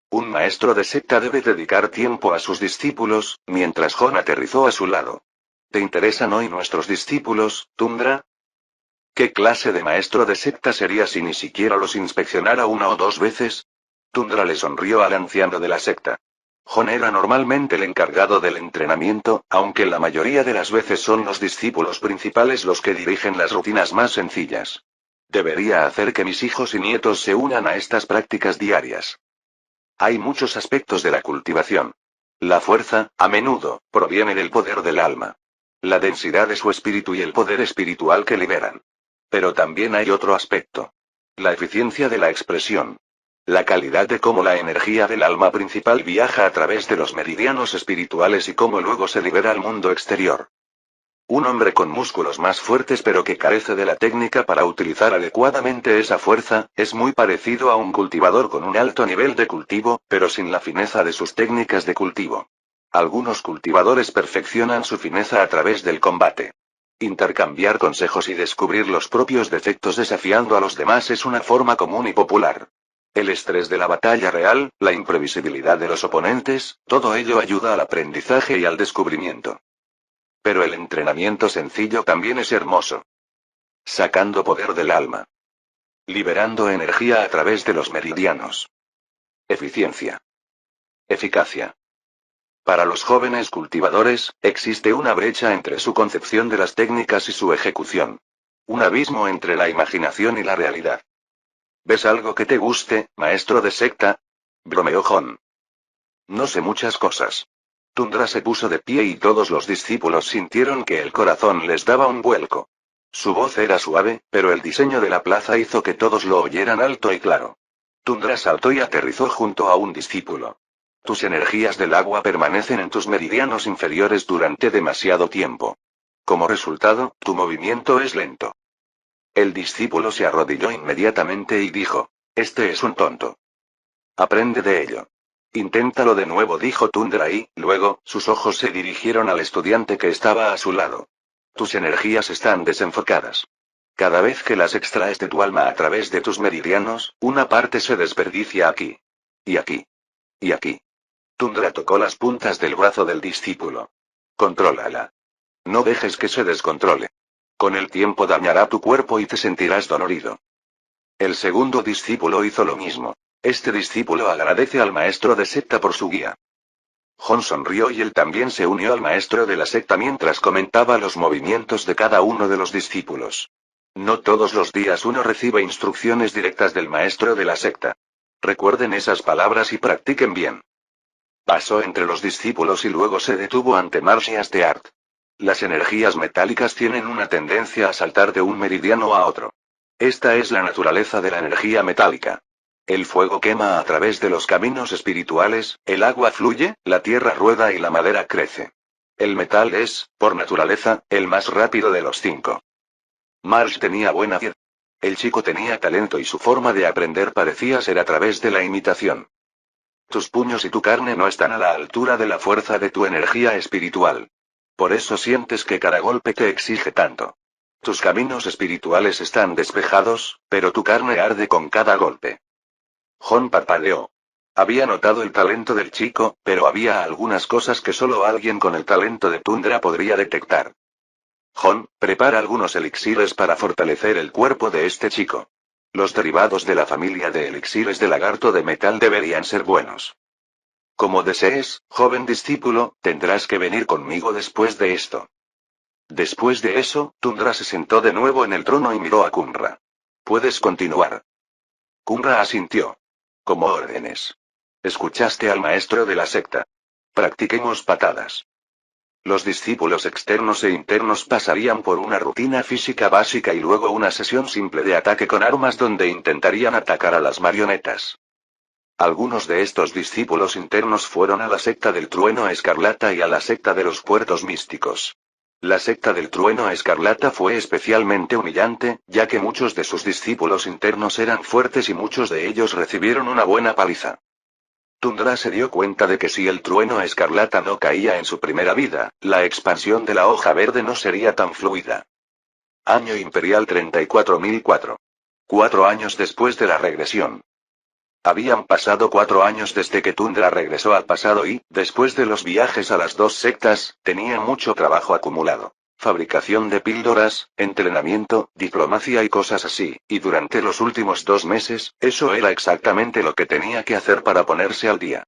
Un maestro de secta debe dedicar tiempo a sus discípulos, mientras Jon aterrizó a su lado. ¿Te interesan hoy nuestros discípulos, Tundra? ¿Qué clase de maestro de secta sería si ni siquiera los inspeccionara 1 o 2 veces? Tundra le sonrió al anciano de la secta. Jon era normalmente el encargado del entrenamiento, aunque la mayoría de las veces son los discípulos principales los que dirigen las rutinas más sencillas. Debería hacer que mis hijos y nietos se unan a estas prácticas diarias. Hay muchos aspectos de la cultivación. La fuerza, a menudo, proviene del poder del alma. La densidad de su espíritu y el poder espiritual que liberan. Pero también hay otro aspecto. La eficiencia de la expresión. La calidad de cómo la energía del alma principal viaja a través de los meridianos espirituales y cómo luego se libera al mundo exterior. Un hombre con músculos más fuertes pero que carece de la técnica para utilizar adecuadamente esa fuerza, es muy parecido a un cultivador con un alto nivel de cultivo, pero sin la fineza de sus técnicas de cultivo. Algunos cultivadores perfeccionan su fineza a través del combate. Intercambiar consejos y descubrir los propios defectos desafiando a los demás es una forma común y popular. El estrés de la batalla real, la imprevisibilidad de los oponentes, todo ello ayuda al aprendizaje y al descubrimiento. Pero el entrenamiento sencillo también es hermoso. Sacando poder del alma. Liberando energía a través de los meridianos. Eficiencia. Eficacia. Para los jóvenes cultivadores, existe una brecha entre su concepción de las técnicas y su ejecución. Un abismo entre la imaginación y la realidad. ¿Ves algo que te guste, maestro de secta? Bromeó Jon. No sé muchas cosas. Tundra se puso de pie y todos los discípulos sintieron que el corazón les daba un vuelco. Su voz era suave, pero el diseño de la plaza hizo que todos lo oyeran alto y claro. Tundra saltó y aterrizó junto a un discípulo. Tus energías del agua permanecen en tus meridianos inferiores durante demasiado tiempo. Como resultado, tu movimiento es lento. El discípulo se arrodilló inmediatamente y dijo: Este es un tonto. Aprende de ello. Inténtalo de nuevo, dijo Tundra y, luego, sus ojos se dirigieron al estudiante que estaba a su lado. Tus energías están desenfocadas. Cada vez que las extraes de tu alma a través de tus meridianos, una parte se desperdicia aquí. Y aquí. Y aquí. Tundra tocó las puntas del brazo del discípulo. Contrólala. No dejes que se descontrole. Con el tiempo dañará tu cuerpo y te sentirás dolorido. El segundo discípulo hizo lo mismo. Este discípulo agradece al maestro de secta por su guía. Jon sonrió y él también se unió al maestro de la secta mientras comentaba los movimientos de cada uno de los discípulos. No todos los días uno recibe instrucciones directas del maestro de la secta. Recuerden esas palabras y practiquen bien. Pasó entre los discípulos y luego se detuvo ante Marcias de Art. Las energías metálicas tienen una tendencia a saltar de un meridiano a otro. Esta es la naturaleza de la energía metálica. El fuego quema a través de los caminos espirituales, el agua fluye, la tierra rueda y la madera crece. El metal es, por naturaleza, el más rápido de los 5. Marsh tenía buena piel. El chico tenía talento y su forma de aprender parecía ser a través de la imitación. Tus puños y tu carne no están a la altura de la fuerza de tu energía espiritual. Por eso sientes que cada golpe te exige tanto. Tus caminos espirituales están despejados, pero tu carne arde con cada golpe. Jon parpadeó. Había notado el talento del chico, pero había algunas cosas que solo alguien con el talento de Tundra podría detectar. Jon, prepara algunos elixires para fortalecer el cuerpo de este chico. Los derivados de la familia de elixires de lagarto de metal deberían ser buenos. Como desees, joven discípulo, tendrás que venir conmigo después de esto. Después de eso, Tundra se sentó de nuevo en el trono y miró a Kunra. Puedes continuar. Kunra asintió. Como órdenes. Escuchaste al maestro de la secta. Practiquemos patadas. Los discípulos externos e internos pasarían por una rutina física básica y luego una sesión simple de ataque con armas donde intentarían atacar a las marionetas. Algunos de estos discípulos internos fueron a la secta del trueno escarlata y a la secta de los puertos místicos. La secta del trueno escarlata fue especialmente humillante, ya que muchos de sus discípulos internos eran fuertes y muchos de ellos recibieron una buena paliza. Tundra se dio cuenta de que si el trueno escarlata no caía en su primera vida, la expansión de la hoja verde no sería tan fluida. Año Imperial 34.004. 4 años después de la regresión. Habían pasado 4 años desde que Tundra regresó al pasado y, después de los viajes a las dos sectas, tenía mucho trabajo acumulado. Fabricación de píldoras, entrenamiento, diplomacia y cosas así, y durante los últimos 2 meses, eso era exactamente lo que tenía que hacer para ponerse al día.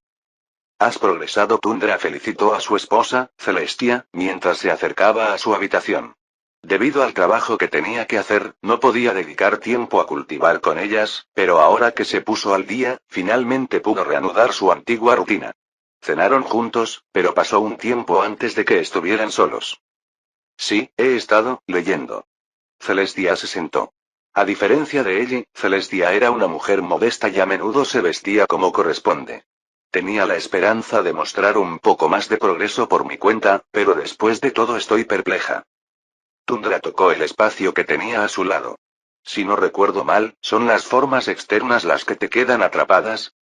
Has progresado, Tundra felicitó a su esposa, Celestia, mientras se acercaba a su habitación. Debido al trabajo que tenía que hacer, no podía dedicar tiempo a cultivar con ellas, pero ahora que se puso al día, finalmente pudo reanudar su antigua rutina. Cenaron juntos, pero pasó un tiempo antes de que estuvieran solos. Sí, he estado leyendo. Celestia se sentó. A diferencia de ella, Celestia era una mujer modesta y a menudo se vestía como corresponde. Tenía la esperanza de mostrar un poco más de progreso por mi cuenta, pero después de todo estoy perpleja. Tundra tocó el espacio que tenía a su lado. Si no recuerdo mal, ¿son las formas externas las que te quedan atrapadas?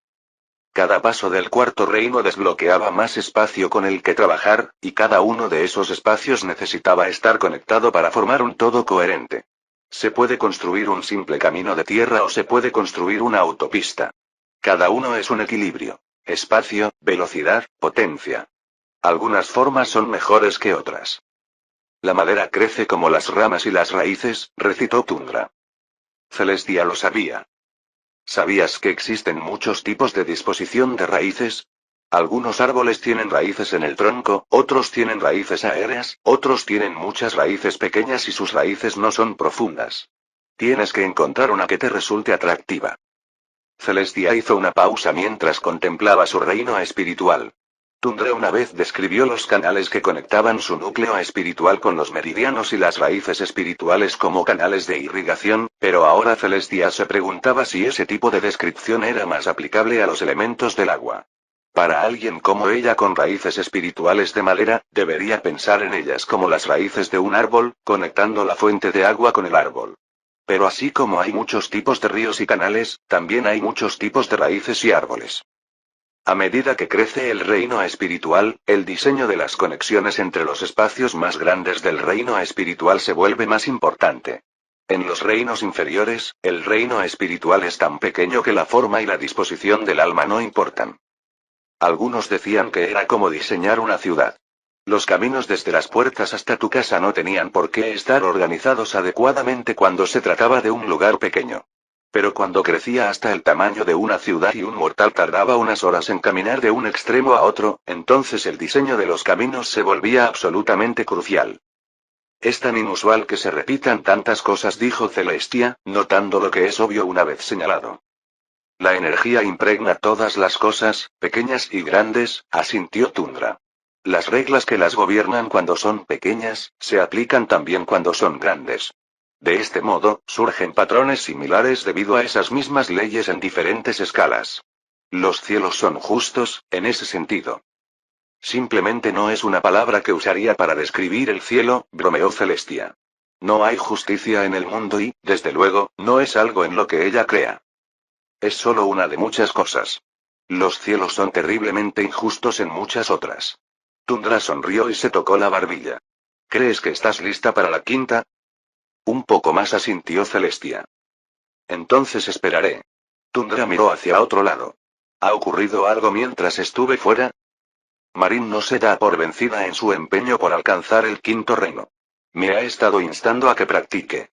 Cada paso del cuarto reino desbloqueaba más espacio con el que trabajar, y cada uno de esos espacios necesitaba estar conectado para formar un todo coherente. Se puede construir un simple camino de tierra o se puede construir una autopista. Cada uno es un equilibrio. Espacio, velocidad, potencia. Algunas formas son mejores que otras. La madera crece como las ramas y las raíces, recitó Tundra. Celestia lo sabía. ¿Sabías que existen muchos tipos de disposición de raíces? Algunos árboles tienen raíces en el tronco, otros tienen raíces aéreas, otros tienen muchas raíces pequeñas y sus raíces no son profundas. Tienes que encontrar una que te resulte atractiva. Celestia hizo una pausa mientras contemplaba su reino espiritual. Tundra una vez describió los canales que conectaban su núcleo espiritual con los meridianos y las raíces espirituales como canales de irrigación, pero ahora Celestia se preguntaba si ese tipo de descripción era más aplicable a los elementos del agua. Para alguien como ella con raíces espirituales de madera, debería pensar en ellas como las raíces de un árbol, conectando la fuente de agua con el árbol. Pero así como hay muchos tipos de ríos y canales, también hay muchos tipos de raíces y árboles. A medida que crece el reino espiritual, el diseño de las conexiones entre los espacios más grandes del reino espiritual se vuelve más importante. En los reinos inferiores, el reino espiritual es tan pequeño que la forma y la disposición del alma no importan. Algunos decían que era como diseñar una ciudad. Los caminos desde las puertas hasta tu casa no tenían por qué estar organizados adecuadamente cuando se trataba de un lugar pequeño. Pero cuando crecía hasta el tamaño de una ciudad y un mortal tardaba unas horas en caminar de un extremo a otro, entonces el diseño de los caminos se volvía absolutamente crucial. Es tan inusual que se repitan tantas cosas, dijo Celestia, notando lo que es obvio una vez señalado. La energía impregna todas las cosas, pequeñas y grandes, asintió Tundra. Las reglas que las gobiernan cuando son pequeñas, se aplican también cuando son grandes. De este modo, surgen patrones similares debido a esas mismas leyes en diferentes escalas. Los cielos son justos, en ese sentido. Simplemente no es una palabra que usaría para describir el cielo, bromeó Celestia. No hay justicia en el mundo y, desde luego, no es algo en lo que ella crea. Es solo una de muchas cosas. Los cielos son terriblemente injustos en muchas otras. Tundra sonrió y se tocó la barbilla. ¿Crees que estás lista para la quinta? Un poco más, asintió Celestia. Entonces esperaré. Tundra miró hacia otro lado. ¿Ha ocurrido algo mientras estuve fuera? Marin no se da por vencida en su empeño por alcanzar el quinto reino. Me ha estado instando a que practique.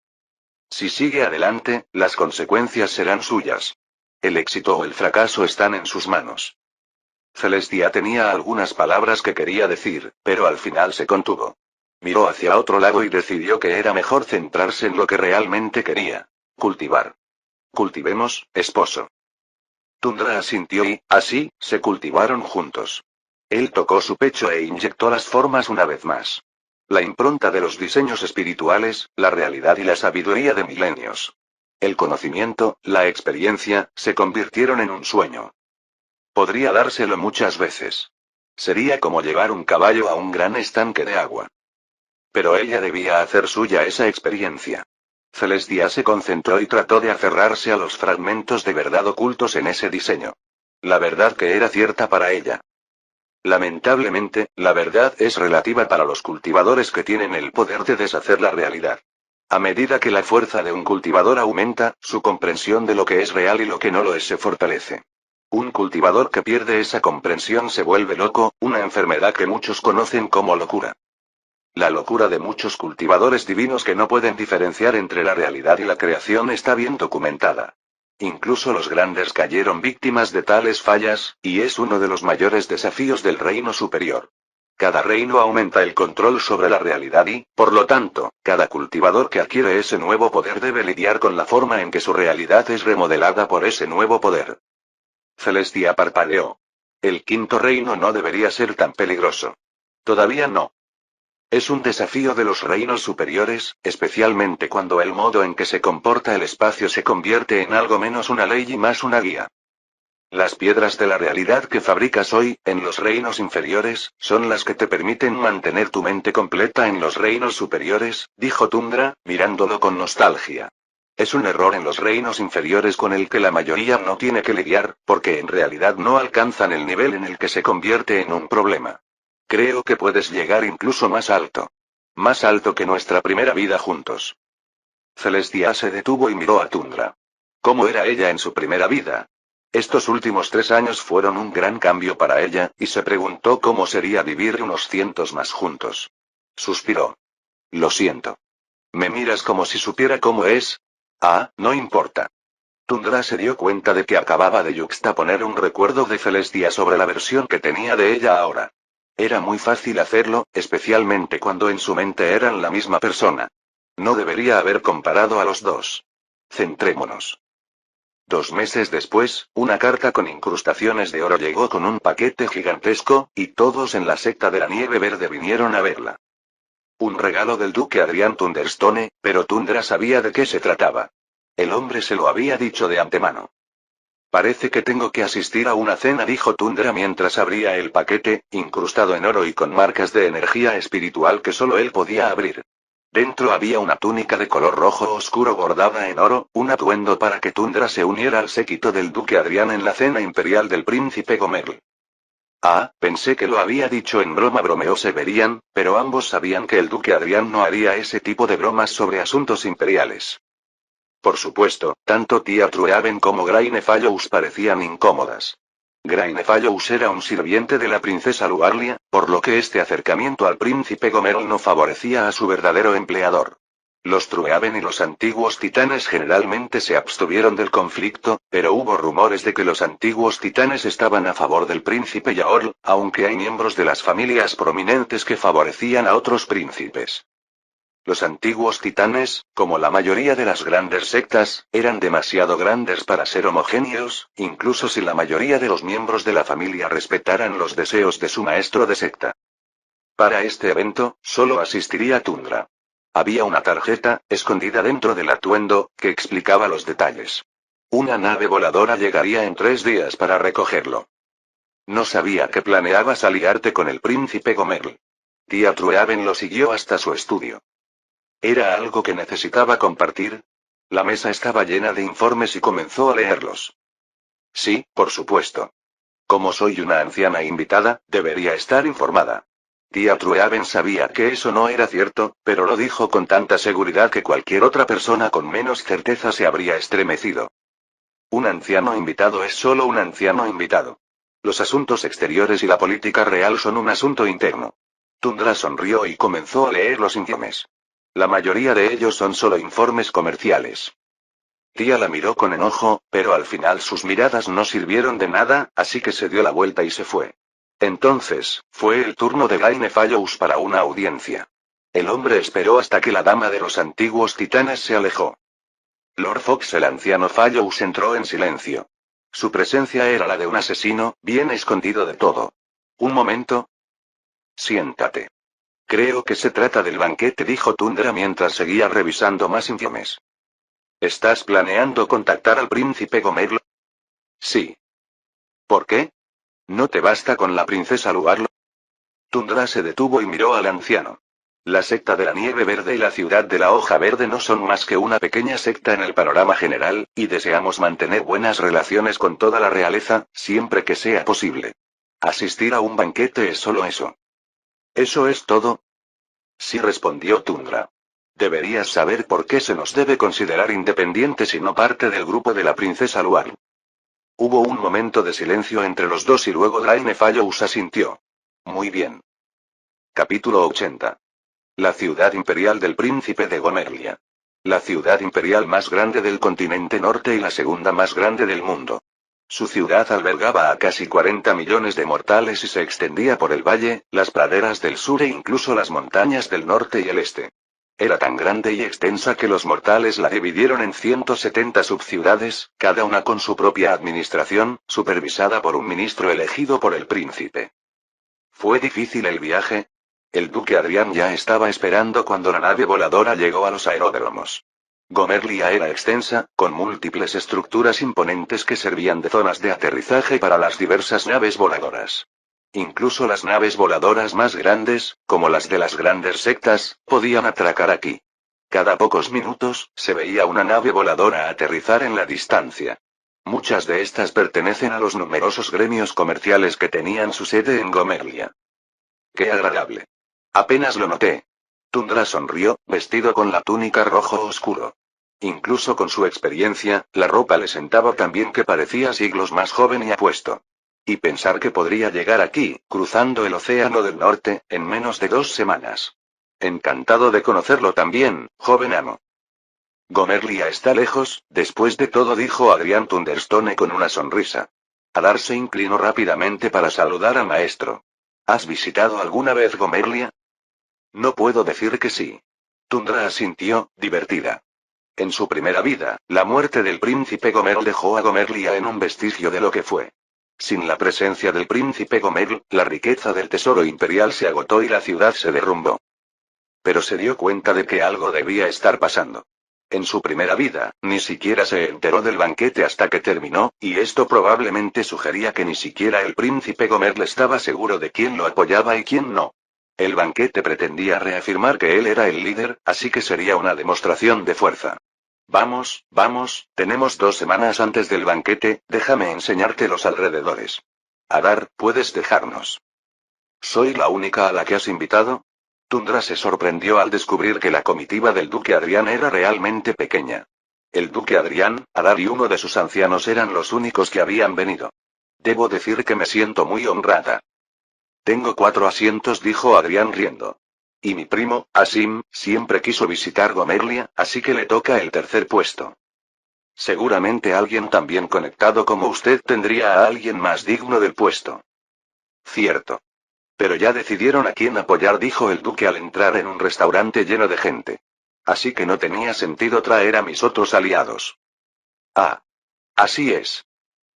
Si sigue adelante, las consecuencias serán suyas. El éxito o el fracaso están en sus manos. Celestia tenía algunas palabras que quería decir, pero al final se contuvo. Miró hacia otro lado y decidió que era mejor centrarse en lo que realmente quería. Cultivar. Cultivemos, esposo. Tundra asintió y, así, se cultivaron juntos. Él tocó su pecho e inyectó las formas una vez más. La impronta de los diseños espirituales, la realidad y la sabiduría de milenios. El conocimiento, la experiencia, se convirtieron en un sueño. Podría dárselo muchas veces. Sería como llevar un caballo a un gran estanque de agua. Pero ella debía hacer suya esa experiencia. Celestia se concentró y trató de aferrarse a los fragmentos de verdad ocultos en ese diseño. La verdad que era cierta para ella. Lamentablemente, la verdad es relativa para los cultivadores que tienen el poder de deshacer la realidad. A medida que la fuerza de un cultivador aumenta, su comprensión de lo que es real y lo que no lo es se fortalece. Un cultivador que pierde esa comprensión se vuelve loco, una enfermedad que muchos conocen como locura. La locura de muchos cultivadores divinos que no pueden diferenciar entre la realidad y la creación está bien documentada. Incluso los grandes cayeron víctimas de tales fallas, y es uno de los mayores desafíos del reino superior. Cada reino aumenta el control sobre la realidad y, por lo tanto, cada cultivador que adquiere ese nuevo poder debe lidiar con la forma en que su realidad es remodelada por ese nuevo poder. Celestia parpadeó. El quinto reino no debería ser tan peligroso. Todavía no. Es un desafío de los reinos superiores, especialmente cuando el modo en que se comporta el espacio se convierte en algo menos una ley y más una guía. Las piedras de la realidad que fabricas hoy, en los reinos inferiores, son las que te permiten mantener tu mente completa en los reinos superiores, dijo Tundra, mirándolo con nostalgia. Es un error en los reinos inferiores con el que la mayoría no tiene que lidiar, porque en realidad no alcanzan el nivel en el que se convierte en un problema. Creo que puedes llegar incluso más alto. Más alto que nuestra primera vida juntos. Celestia se detuvo y miró a Tundra. ¿Cómo era ella en su primera vida? Estos últimos 3 años fueron un gran cambio para ella, y se preguntó cómo sería vivir unos cientos más juntos. Suspiró. Lo siento. ¿Me miras como si supiera cómo es? Ah, no importa. Tundra se dio cuenta de que acababa de yuxtaponer un recuerdo de Celestia sobre la versión que tenía de ella ahora. Era muy fácil hacerlo, especialmente cuando en su mente eran la misma persona. No debería haber comparado a los dos. Centrémonos. 2 meses después, una carta con incrustaciones de oro llegó con un paquete gigantesco, y todos en la secta de la nieve verde vinieron a verla. Un regalo del duque Adrián Thunderstone, pero Tundra sabía de qué se trataba. El hombre se lo había dicho de antemano. Parece que tengo que asistir a una cena, dijo Tundra mientras abría el paquete, incrustado en oro y con marcas de energía espiritual que solo él podía abrir. Dentro había una túnica de color rojo oscuro bordada en oro, un atuendo para que Tundra se uniera al séquito del duque Adrián en la cena imperial del príncipe Gomerl. Ah, pensé que lo había dicho en broma, bromeó Severian, pero ambos sabían que el duque Adrián no haría ese tipo de bromas sobre asuntos imperiales. Por supuesto, tanto tía Truehaven como Graine Fallows parecían incómodas. Graine Fallows era un sirviente de la princesa Luarlia, por lo que este acercamiento al príncipe Gomerl no favorecía a su verdadero empleador. Los Truehaven y los antiguos titanes generalmente se abstuvieron del conflicto, pero hubo rumores de que los antiguos titanes estaban a favor del príncipe Yaorl, aunque hay miembros de las familias prominentes que favorecían a otros príncipes. Los antiguos titanes, como la mayoría de las grandes sectas, eran demasiado grandes para ser homogéneos, incluso si la mayoría de los miembros de la familia respetaran los deseos de su maestro de secta. Para este evento, solo asistiría Tundra. Había una tarjeta, escondida dentro del atuendo, que explicaba los detalles. Una nave voladora llegaría en 3 días para recogerlo. No sabía que planeabas aliarte con el príncipe Gomerl. Tía Truehaven lo siguió hasta su estudio. ¿Era algo que necesitaba compartir? La mesa estaba llena de informes y comenzó a leerlos. Sí, por supuesto. Como soy una anciana invitada, debería estar informada. Tía Truehaven sabía que eso no era cierto, pero lo dijo con tanta seguridad que cualquier otra persona con menos certeza se habría estremecido. Un anciano invitado es solo un anciano invitado. Los asuntos exteriores y la política real son un asunto interno. Tundra sonrió y comenzó a leer los informes. La mayoría de ellos son solo informes comerciales. Tía la miró con enojo, pero al final sus miradas no sirvieron de nada, así que se dio la vuelta y se fue. Entonces, fue el turno de Gaine Fallows para una audiencia. El hombre esperó hasta que la dama de los antiguos titanes se alejó. Lord Fox, el anciano Fallows, entró en silencio. Su presencia era la de un asesino, bien escondido de todo. Un momento. Siéntate. Creo que se trata del banquete, dijo Tundra mientras seguía revisando más informes. ¿Estás planeando contactar al príncipe Gomerlo? Sí. ¿Por qué? ¿No te basta con la princesa Luarlo? Tundra se detuvo y miró al anciano. La secta de la nieve verde y la ciudad de la hoja verde no son más que una pequeña secta en el panorama general, y deseamos mantener buenas relaciones con toda la realeza, siempre que sea posible. Asistir a un banquete es solo eso. ¿Eso es todo? Sí, respondió Tundra. Deberías saber por qué se nos debe considerar independientes y no parte del grupo de la princesa Luar. Hubo un momento de silencio entre los dos y luego Gaine Fallows asintió. Muy bien. Capítulo 80. La ciudad imperial del príncipe de Gomerlia. La ciudad imperial más grande del continente norte y la segunda más grande del mundo. Su ciudad albergaba a casi 40 millones de mortales y se extendía por el valle, las praderas del sur e incluso las montañas del norte y el este. Era tan grande y extensa que los mortales la dividieron en 170 subciudades, cada una con su propia administración, supervisada por un ministro elegido por el príncipe. ¿Fue difícil el viaje? El duque Adrián ya estaba esperando cuando la nave voladora llegó a los aeródromos. Gomerlia era extensa, con múltiples estructuras imponentes que servían de zonas de aterrizaje para las diversas naves voladoras. Incluso las naves voladoras más grandes, como las de las grandes sectas, podían atracar aquí. Cada pocos minutos, se veía una nave voladora aterrizar en la distancia. Muchas de estas pertenecen a los numerosos gremios comerciales que tenían su sede en Gomerlia. ¡Qué agradable! Apenas lo noté. Tundra sonrió, vestido con la túnica rojo oscuro. Incluso con su experiencia, la ropa le sentaba tan bien que parecía siglos más joven y apuesto. Y pensar que podría llegar aquí, cruzando el océano del norte, en menos de 2 semanas. Encantado de conocerlo también, joven amo. Gomerlia está lejos, después de todo, dijo Adrián Thunderstone con una sonrisa. Adar se inclinó rápidamente para saludar al maestro. ¿Has visitado alguna vez Gomerlia? No puedo decir que sí. Tundra asintió, divertida. En su primera vida, la muerte del príncipe Gomerl dejó a Gomerlia en un vestigio de lo que fue. Sin la presencia del príncipe Gomerl, la riqueza del tesoro imperial se agotó y la ciudad se derrumbó. Pero se dio cuenta de que algo debía estar pasando. En su primera vida, ni siquiera se enteró del banquete hasta que terminó, y esto probablemente sugería que ni siquiera el príncipe Gomerl estaba seguro de quién lo apoyaba y quién no. El banquete pretendía reafirmar que él era el líder, así que sería una demostración de fuerza. Vamos, vamos, tenemos 2 semanas antes del banquete, déjame enseñarte los alrededores. Adar, ¿puedes dejarnos? ¿Soy la única a la que has invitado? Tundra se sorprendió al descubrir que la comitiva del duque Adrián era realmente pequeña. El duque Adrián, Adar y uno de sus ancianos eran los únicos que habían venido. Debo decir que me siento muy honrada. Tengo 4 asientos, dijo Adrián riendo. Y mi primo, Asim, siempre quiso visitar Gomerlia, así que le toca el tercer puesto. Seguramente alguien tan bien conectado como usted tendría a alguien más digno del puesto. Cierto. Pero ya decidieron a quién apoyar, dijo el duque al entrar en un restaurante lleno de gente. Así que no tenía sentido traer a mis otros aliados. Ah. Así es.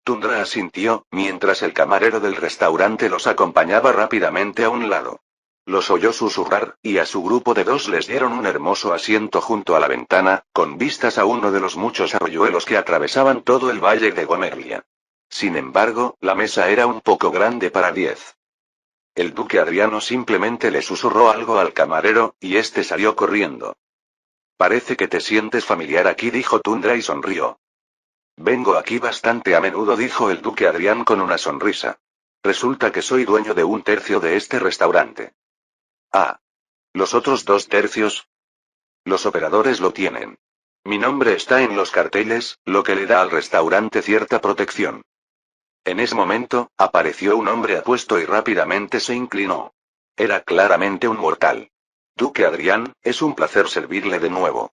Tundra asintió, mientras el camarero del restaurante los acompañaba rápidamente a un lado. Los oyó susurrar, y a su grupo de 2 les dieron un hermoso asiento junto a la ventana, con vistas a uno de los muchos arroyuelos que atravesaban todo el valle de Gomerlia. Sin embargo, la mesa era un poco grande para 10. El duque Adriano simplemente le susurró algo al camarero, y este salió corriendo. Parece que te sientes familiar aquí, dijo Tundra y sonrió. Vengo aquí bastante a menudo, dijo el duque Adrián con una sonrisa. Resulta que soy dueño de 1/3 de este restaurante. Ah. ¿Los otros 2/3? Los operadores lo tienen. Mi nombre está en los carteles, lo que le da al restaurante cierta protección. En ese momento, apareció un hombre apuesto y rápidamente se inclinó. Era claramente un mortal. Duque Adrián, es un placer servirle de nuevo.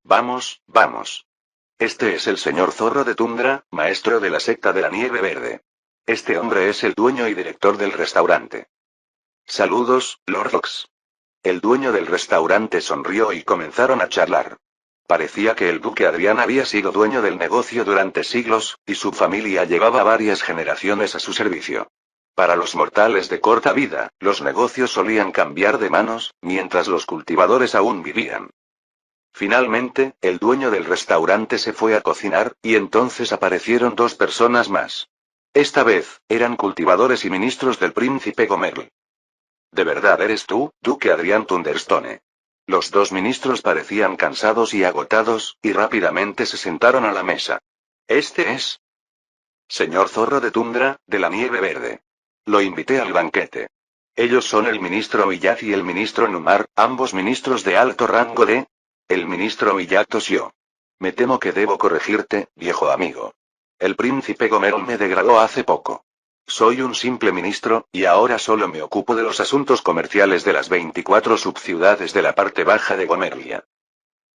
Vamos, vamos. Este es el señor Zorro de Tundra, maestro de la secta de la Nieve Verde. Este hombre es el dueño y director del restaurante. Saludos, Lord Fox. El dueño del restaurante sonrió y comenzaron a charlar. Parecía que el duque Adrián había sido dueño del negocio durante siglos, y su familia llevaba varias generaciones a su servicio. Para los mortales de corta vida, los negocios solían cambiar de manos, mientras los cultivadores aún vivían. Finalmente, el dueño del restaurante se fue a cocinar, y entonces aparecieron dos personas más. Esta vez, eran cultivadores y ministros del príncipe Gomerl. ¿De verdad eres tú, duque Adrián Thunderstone? Los dos ministros parecían cansados y agotados, y rápidamente se sentaron a la mesa. Este es... Señor Zorro de Tundra, de la Nieve Verde. Lo invité al banquete. Ellos son el ministro Millad y el ministro Numar, ambos ministros de alto rango de... El ministro Millad tosió. Me temo que debo corregirte, viejo amigo. El príncipe Gomerl me degradó hace poco. Soy un simple ministro, y ahora solo me ocupo de los asuntos comerciales de las 24 subciudades de la parte baja de Gomerlia.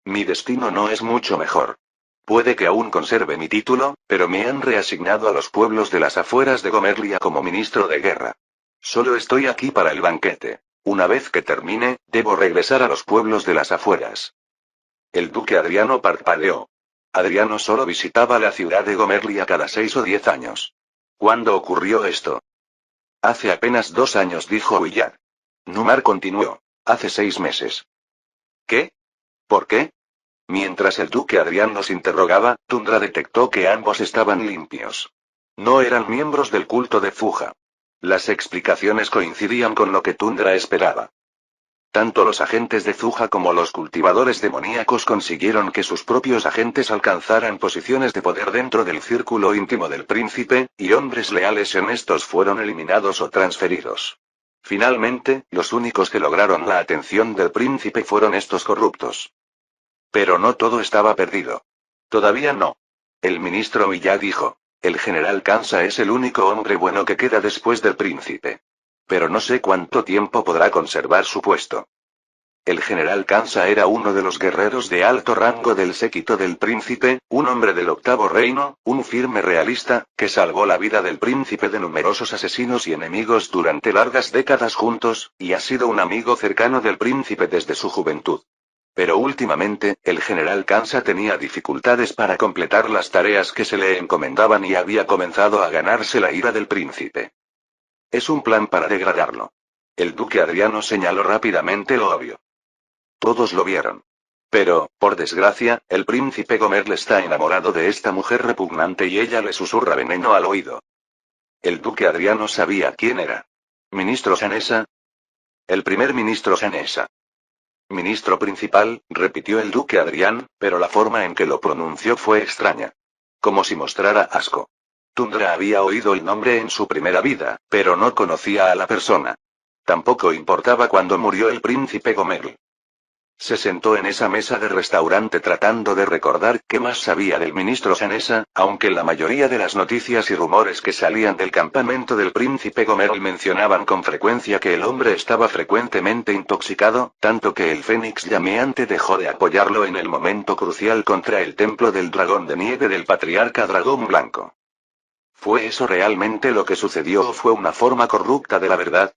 Mi destino no es mucho mejor. Puede que aún conserve mi título, pero me han reasignado a los pueblos de las afueras de Gomerlia como ministro de guerra. Solo estoy aquí para el banquete. Una vez que termine, debo regresar a los pueblos de las afueras. El duque Adriano parpadeó. Adriano solo visitaba la ciudad de Gomerlia cada 6 o 10 años. ¿Cuándo ocurrió esto? Hace apenas 2 años, dijo Willard. Numar continuó. Hace 6 meses. ¿Qué? ¿Por qué? Mientras el duque Adrián los interrogaba, Tundra detectó que ambos estaban limpios. No eran miembros del culto de Fuja. Las explicaciones coincidían con lo que Tundra esperaba. Tanto los agentes de Zuja como los cultivadores demoníacos consiguieron que sus propios agentes alcanzaran posiciones de poder dentro del círculo íntimo del príncipe, y hombres leales y honestos fueron eliminados o transferidos. Finalmente, los únicos que lograron la atención del príncipe fueron estos corruptos. Pero no todo estaba perdido. Todavía no. El ministro Millad dijo. El general Kansa es el único hombre bueno que queda después del príncipe. Pero no sé cuánto tiempo podrá conservar su puesto. El general Kansa era uno de los guerreros de alto rango del séquito del príncipe, un hombre del octavo reino, un firme realista, que salvó la vida del príncipe de numerosos asesinos y enemigos durante largas décadas juntos, y ha sido un amigo cercano del príncipe desde su juventud. Pero últimamente, el general Kansa tenía dificultades para completar las tareas que se le encomendaban y había comenzado a ganarse la ira del príncipe. Es un plan para degradarlo. El duque Adriano señaló rápidamente lo obvio. Todos lo vieron. Pero, por desgracia, el príncipe Gomerl está enamorado de esta mujer repugnante y ella le susurra veneno al oído. El duque Adriano sabía quién era. ¿Ministro Sanesa? El primer ministro Sanesa. Ministro principal, repitió el duque Adrián, pero la forma en que lo pronunció fue extraña. Como si mostrara asco. Tundra había oído el nombre en su primera vida, pero no conocía a la persona. Tampoco importaba cuándo murió el príncipe Gomerl. Se sentó en esa mesa de restaurante tratando de recordar qué más sabía del ministro Sanesa, aunque la mayoría de las noticias y rumores que salían del campamento del príncipe Gomerl mencionaban con frecuencia que el hombre estaba frecuentemente intoxicado, tanto que el Fénix llameante dejó de apoyarlo en el momento crucial contra el templo del dragón de nieve del patriarca Dragón Blanco. ¿Fue eso realmente lo que sucedió o fue una forma corrupta de la verdad?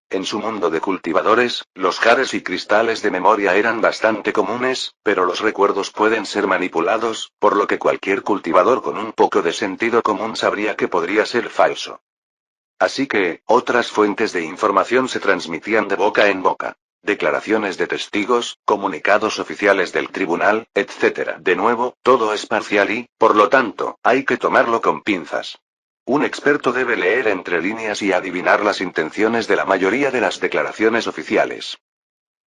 En su mundo de cultivadores, los jares y cristales de memoria eran bastante comunes, pero los recuerdos pueden ser manipulados, por lo que cualquier cultivador con un poco de sentido común sabría que podría ser falso. Así que, otras fuentes de información se transmitían de boca en boca. Declaraciones de testigos, comunicados oficiales del tribunal, etc. De nuevo, todo es parcial y, por lo tanto, hay que tomarlo con pinzas. Un experto debe leer entre líneas y adivinar las intenciones de la mayoría de las declaraciones oficiales.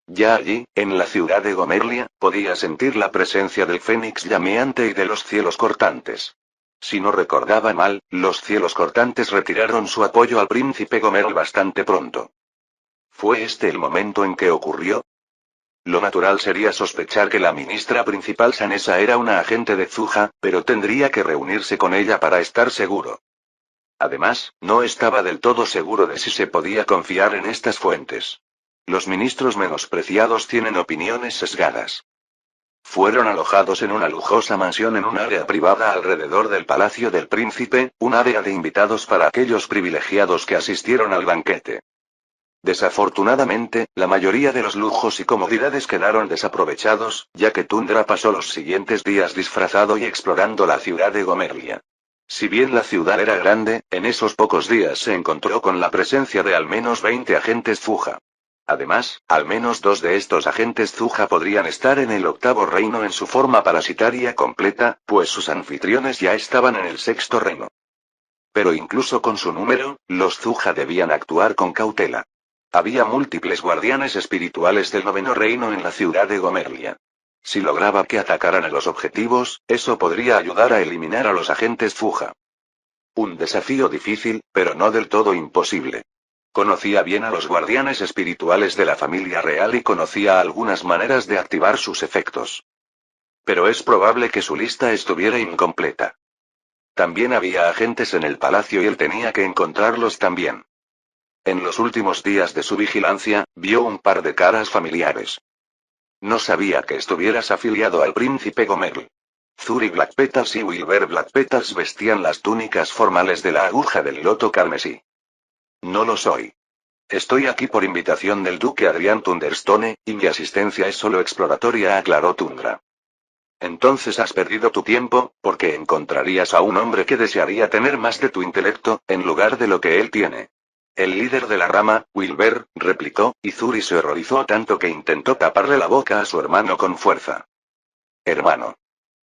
Ya allí, en la ciudad de Gomerlia, podía sentir la presencia del Fénix llameante y de los cielos cortantes. Si no recordaba mal, los cielos cortantes retiraron su apoyo al príncipe Gomerl bastante pronto. ¿Fue este el momento en que ocurrió? Lo natural sería sospechar que la ministra principal Sanesa era una agente de Zuja, pero tendría que reunirse con ella para estar seguro. Además, no estaba del todo seguro de si se podía confiar en estas fuentes. Los ministros menospreciados tienen opiniones sesgadas. Fueron alojados en una lujosa mansión en un área privada alrededor del Palacio del Príncipe, un área de invitados para aquellos privilegiados que asistieron al banquete. Desafortunadamente, la mayoría de los lujos y comodidades quedaron desaprovechados, ya que Tundra pasó los siguientes días disfrazado y explorando la ciudad de Gomerlia. Si bien la ciudad era grande, en esos pocos días se encontró con la presencia de al menos 20 agentes Zuja. Además, al menos 2 de estos agentes Zuja podrían estar en el octavo reino en su forma parasitaria completa, pues sus anfitriones ya estaban en el sexto reino. Pero incluso con su número, los Zuja debían actuar con cautela. Había múltiples guardianes espirituales del noveno reino en la ciudad de Gomerlia. Si lograba que atacaran a los objetivos, eso podría ayudar a eliminar a los agentes Zuja. Un desafío difícil, pero no del todo imposible. Conocía bien a los guardianes espirituales de la familia real y conocía algunas maneras de activar sus efectos. Pero es probable que su lista estuviera incompleta. También había agentes en el palacio y él tenía que encontrarlos también. En los últimos días de su vigilancia, vio un par de caras familiares. No sabía que estuvieras afiliado al príncipe Gomerl. Zuri Blackpetals y Wilber Blackpetals vestían las túnicas formales de la aguja del loto carmesí. No lo soy. Estoy aquí por invitación del duque Adrián Thunderstone, y mi asistencia es solo exploratoria, aclaró Tundra. Entonces has perdido tu tiempo, porque encontrarías a un hombre que desearía tener más de tu intelecto, en lugar de lo que él tiene. El líder de la rama, Wilber, replicó, y Zuri se horrorizó tanto que intentó taparle la boca a su hermano con fuerza. Hermano.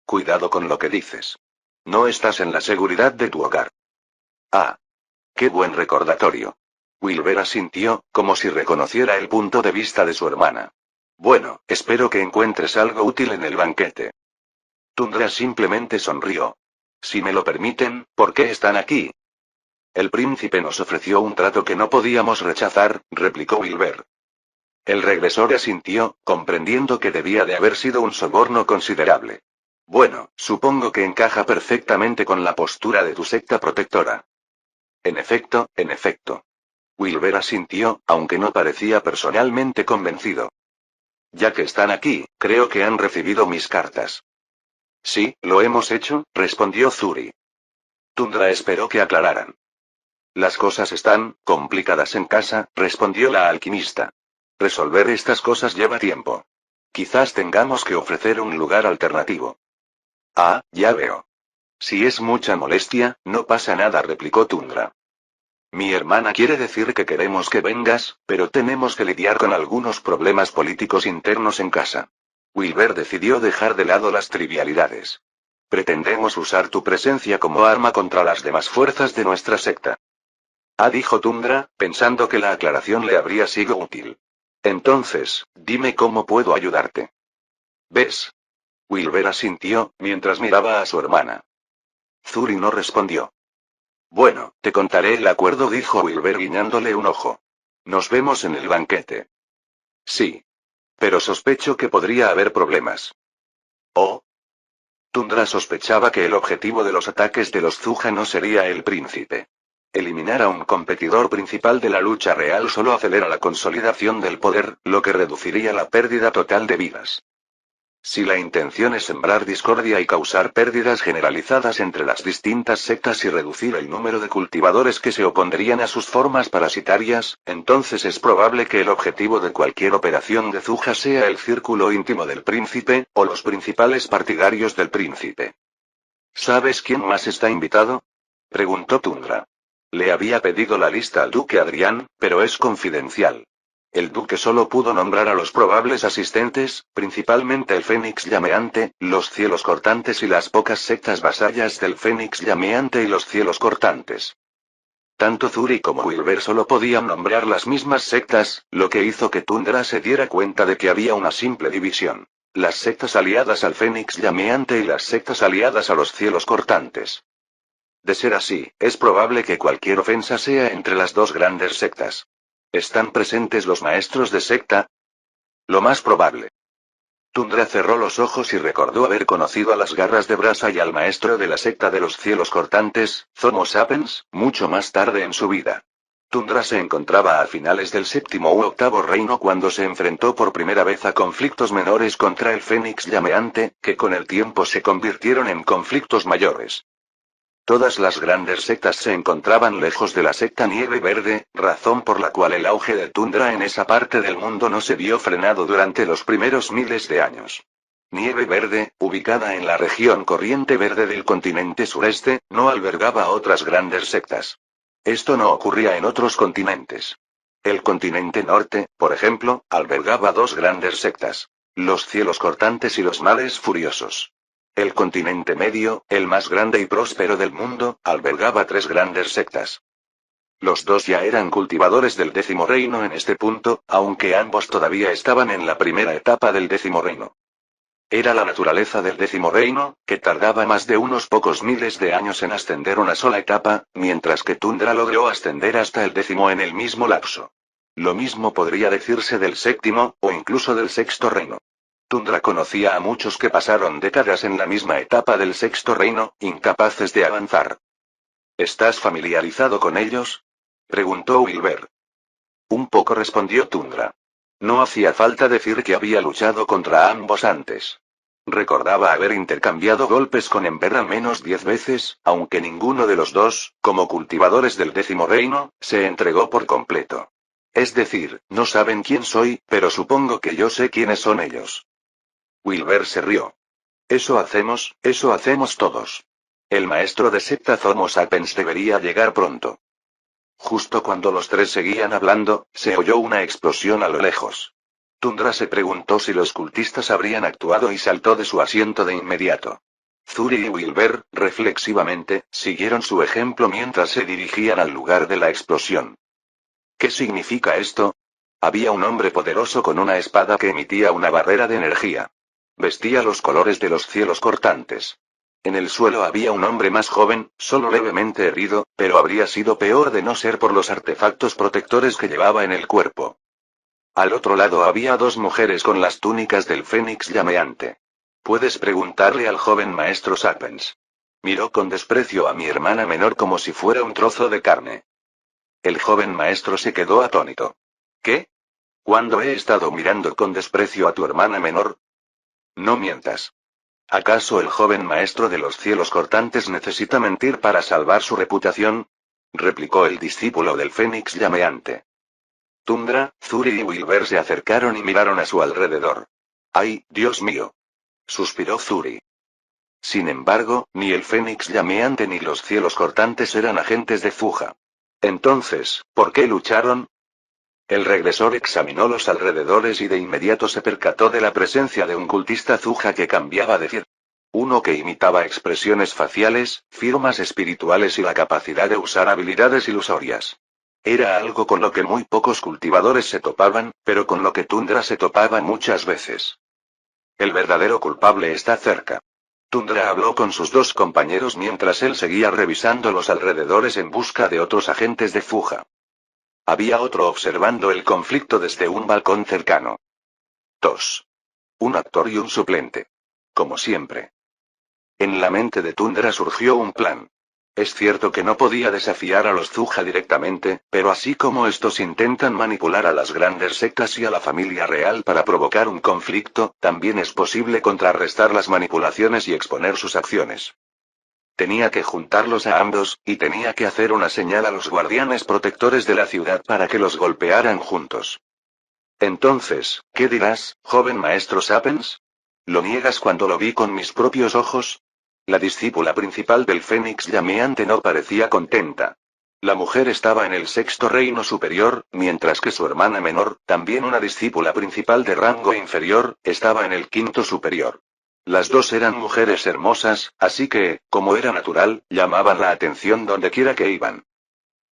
Cuidado con lo que dices. No estás en la seguridad de tu hogar. Ah. Qué buen recordatorio. Wilber asintió, como si reconociera el punto de vista de su hermana. Bueno, espero que encuentres algo útil en el banquete. Tundra simplemente sonrió. Si me lo permiten, ¿por qué están aquí? El príncipe nos ofreció un trato que no podíamos rechazar, replicó Wilber. El regresor asintió, comprendiendo que debía de haber sido un soborno considerable. Bueno, supongo que encaja perfectamente con la postura de tu secta protectora. En efecto, en efecto. Wilber asintió, aunque no parecía personalmente convencido. Ya que están aquí, creo que han recibido mis cartas. Sí, lo hemos hecho, respondió Zuri. Tundra esperó que aclararan. Las cosas están complicadas en casa, respondió la alquimista. Resolver estas cosas lleva tiempo. Quizás tengamos que ofrecer un lugar alternativo. Ah, ya veo. Si es mucha molestia, no pasa nada, replicó Tundra. Mi hermana quiere decir que queremos que vengas, pero tenemos que lidiar con algunos problemas políticos internos en casa. Wilber decidió dejar de lado las trivialidades. Pretendemos usar tu presencia como arma contra las demás fuerzas de nuestra secta. Dijo Tundra, pensando que la aclaración le habría sido útil. Entonces, dime cómo puedo ayudarte. ¿Ves? Wilber asintió, mientras miraba a su hermana. Zuri no respondió. Bueno, te contaré el acuerdo, dijo Wilber guiñándole un ojo. Nos vemos en el banquete. Sí. Pero sospecho que podría haber problemas. ¿Oh? Tundra sospechaba que el objetivo de los ataques de los Zuja no sería el príncipe. Eliminar a un competidor principal de la lucha real solo acelera la consolidación del poder, lo que reduciría la pérdida total de vidas. Si la intención es sembrar discordia y causar pérdidas generalizadas entre las distintas sectas y reducir el número de cultivadores que se opondrían a sus formas parasitarias, entonces es probable que el objetivo de cualquier operación de Zuja sea el círculo íntimo del príncipe, o los principales partidarios del príncipe. ¿Sabes quién más está invitado? Preguntó Tundra. Le había pedido la lista al duque Adrián, pero es confidencial. El duque solo pudo nombrar a los probables asistentes, principalmente el Fénix Llameante, los Cielos Cortantes y las pocas sectas vasallas del Fénix Llameante y los Cielos Cortantes. Tanto Zuri como Wilber solo podían nombrar las mismas sectas, lo que hizo que Tundra se diera cuenta de que había una simple división. Las sectas aliadas al Fénix Llameante y las sectas aliadas a los Cielos Cortantes. De ser así, es probable que cualquier ofensa sea entre las dos grandes sectas. ¿Están presentes los maestros de secta? Lo más probable. Tundra cerró los ojos y recordó haber conocido a las Garras de Brasa y al maestro de la secta de los Cielos Cortantes, Zomo Sapiens, mucho más tarde en su vida. Tundra se encontraba a finales del séptimo u octavo reino cuando se enfrentó por primera vez a conflictos menores contra el Fénix llameante, que con el tiempo se convirtieron en conflictos mayores. Todas las grandes sectas se encontraban lejos de la secta Nieve Verde, razón por la cual el auge de Tundra en esa parte del mundo no se vio frenado durante los primeros miles de años. Nieve Verde, ubicada en la región Corriente Verde del continente sureste, no albergaba otras grandes sectas. Esto no ocurría en otros continentes. El continente norte, por ejemplo, albergaba dos grandes sectas: los Cielos Cortantes y los Males Furiosos. El continente medio, el más grande y próspero del mundo, albergaba tres grandes sectas. Los dos ya eran cultivadores del décimo reino en este punto, aunque ambos todavía estaban en la primera etapa del décimo reino. Era la naturaleza del décimo reino, que tardaba más de unos pocos miles de años en ascender una sola etapa, mientras que Tundra logró ascender hasta el décimo en el mismo lapso. Lo mismo podría decirse del séptimo, o incluso del sexto reino. Tundra conocía a muchos que pasaron décadas en la misma etapa del sexto reino, incapaces de avanzar. ¿Estás familiarizado con ellos?, preguntó Wilber. Un poco, respondió Tundra. No hacía falta decir que había luchado contra ambos antes. Recordaba haber intercambiado golpes con Ember al menos 10 veces, aunque ninguno de los dos, como cultivadores del décimo reino, se entregó por completo. Es decir, no saben quién soy, pero supongo que yo sé quiénes son ellos. Wilber se rió. Eso hacemos todos. El maestro de secta Homo sapiens debería llegar pronto. Justo cuando los tres seguían hablando, se oyó una explosión a lo lejos. Tundra se preguntó si los cultistas habrían actuado y saltó de su asiento de inmediato. Zuri y Wilber, reflexivamente, siguieron su ejemplo mientras se dirigían al lugar de la explosión. ¿Qué significa esto? Había un hombre poderoso con una espada que emitía una barrera de energía. Vestía los colores de los Cielos Cortantes. En el suelo había un hombre más joven, solo levemente herido, pero habría sido peor de no ser por los artefactos protectores que llevaba en el cuerpo. Al otro lado había dos mujeres con las túnicas del Fénix llameante. Puedes preguntarle al joven maestro Sapiens. Miró con desprecio a mi hermana menor como si fuera un trozo de carne. El joven maestro se quedó atónito. ¿Qué? ¿Cuándo he estado mirando con desprecio a tu hermana menor? No mientas. ¿Acaso el joven maestro de los Cielos Cortantes necesita mentir para salvar su reputación?, replicó el discípulo del Fénix llameante. Tundra, Zuri y Wilber se acercaron y miraron a su alrededor. ¡Ay, Dios mío!, suspiró Zuri. Sin embargo, ni el Fénix llameante ni los Cielos Cortantes eran agentes de Fuja. Entonces, ¿por qué lucharon? El regresor examinó los alrededores y de inmediato se percató de la presencia de un cultista Zuja que cambiaba de decir. Uno que imitaba expresiones faciales, firmas espirituales y la capacidad de usar habilidades ilusorias. Era algo con lo que muy pocos cultivadores se topaban, pero con lo que Tundra se topaba muchas veces. El verdadero culpable está cerca. Tundra habló con sus dos compañeros mientras él seguía revisando los alrededores en busca de otros agentes de Fuja. Había otro observando el conflicto desde un balcón cercano. 2. Un actor y un suplente. Como siempre. En la mente de Tundra surgió un plan. Es cierto que no podía desafiar a los Zuja directamente, pero así como estos intentan manipular a las grandes sectas y a la familia real para provocar un conflicto, también es posible contrarrestar las manipulaciones y exponer sus acciones. Tenía que juntarlos a ambos, y tenía que hacer una señal a los guardianes protectores de la ciudad para que los golpearan juntos. Entonces, ¿qué dirás, joven maestro Sapiens? ¿Lo niegas cuando lo vi con mis propios ojos? La discípula principal del Fénix llameante no parecía contenta. La mujer estaba en el sexto reino superior, mientras que su hermana menor, también una discípula principal de rango inferior, estaba en el quinto superior. Las dos eran mujeres hermosas, así que, como era natural, llamaban la atención dondequiera que iban.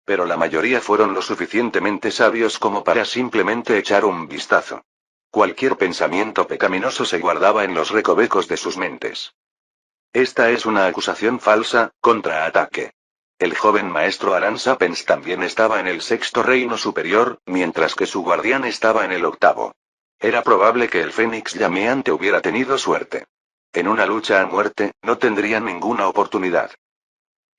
Pero la mayoría fueron lo suficientemente sabios como para simplemente echar un vistazo. Cualquier pensamiento pecaminoso se guardaba en los recovecos de sus mentes. Esta es una acusación falsa, contraataque. El joven maestro Aran Sapiens también estaba en el sexto reino superior, mientras que su guardián estaba en el octavo. Era probable que el Fénix llameante hubiera tenido suerte. En una lucha a muerte, no tendrían ninguna oportunidad.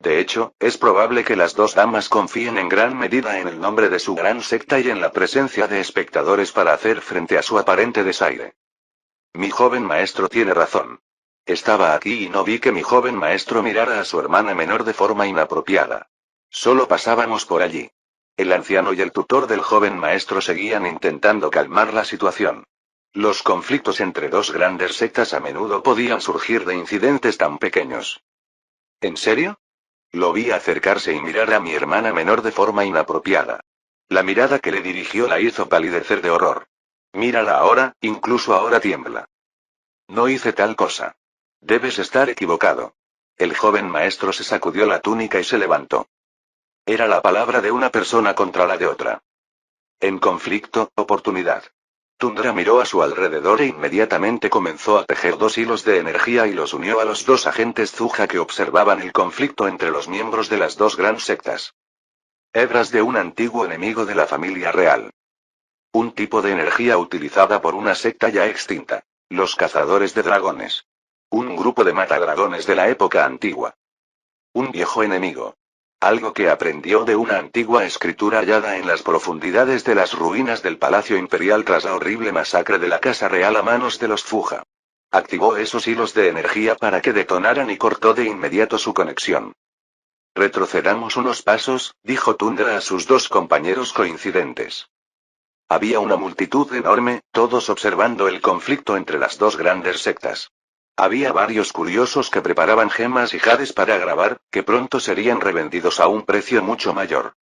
De hecho, es probable que las dos damas confíen en gran medida en el nombre de su gran secta y en la presencia de espectadores para hacer frente a su aparente desaire. Mi joven maestro tiene razón. Estaba aquí y no vi que mi joven maestro mirara a su hermana menor de forma inapropiada. Solo pasábamos por allí. El anciano y el tutor del joven maestro seguían intentando calmar la situación. Los conflictos entre dos grandes sectas a menudo podían surgir de incidentes tan pequeños. ¿En serio? Lo vi acercarse y mirar a mi hermana menor de forma inapropiada. La mirada que le dirigió la hizo palidecer de horror. Mírala ahora, incluso ahora tiembla. No hice tal cosa. Debes estar equivocado. El joven maestro se sacudió la túnica y se levantó. Era la palabra de una persona contra la de otra. En conflicto, oportunidad. Tundra miró a su alrededor e inmediatamente comenzó a tejer dos hilos de energía y los unió a los dos agentes Zuja que observaban el conflicto entre los miembros de las dos gran sectas. Hebras de un antiguo enemigo de la familia real. Un tipo de energía utilizada por una secta ya extinta. Los cazadores de dragones. Un grupo de matadragones de la época antigua. Un viejo enemigo. Algo que aprendió de una antigua escritura hallada en las profundidades de las ruinas del Palacio Imperial tras la horrible masacre de la Casa Real a manos de los Fuja. Activó esos hilos de energía para que detonaran y cortó de inmediato su conexión. Retrocedamos unos pasos, dijo Tundra a sus dos compañeros coincidentes. Había una multitud enorme, todos observando el conflicto entre las dos grandes sectas. Había varios curiosos que preparaban gemas y jades para grabar, que pronto serían revendidos a un precio mucho mayor.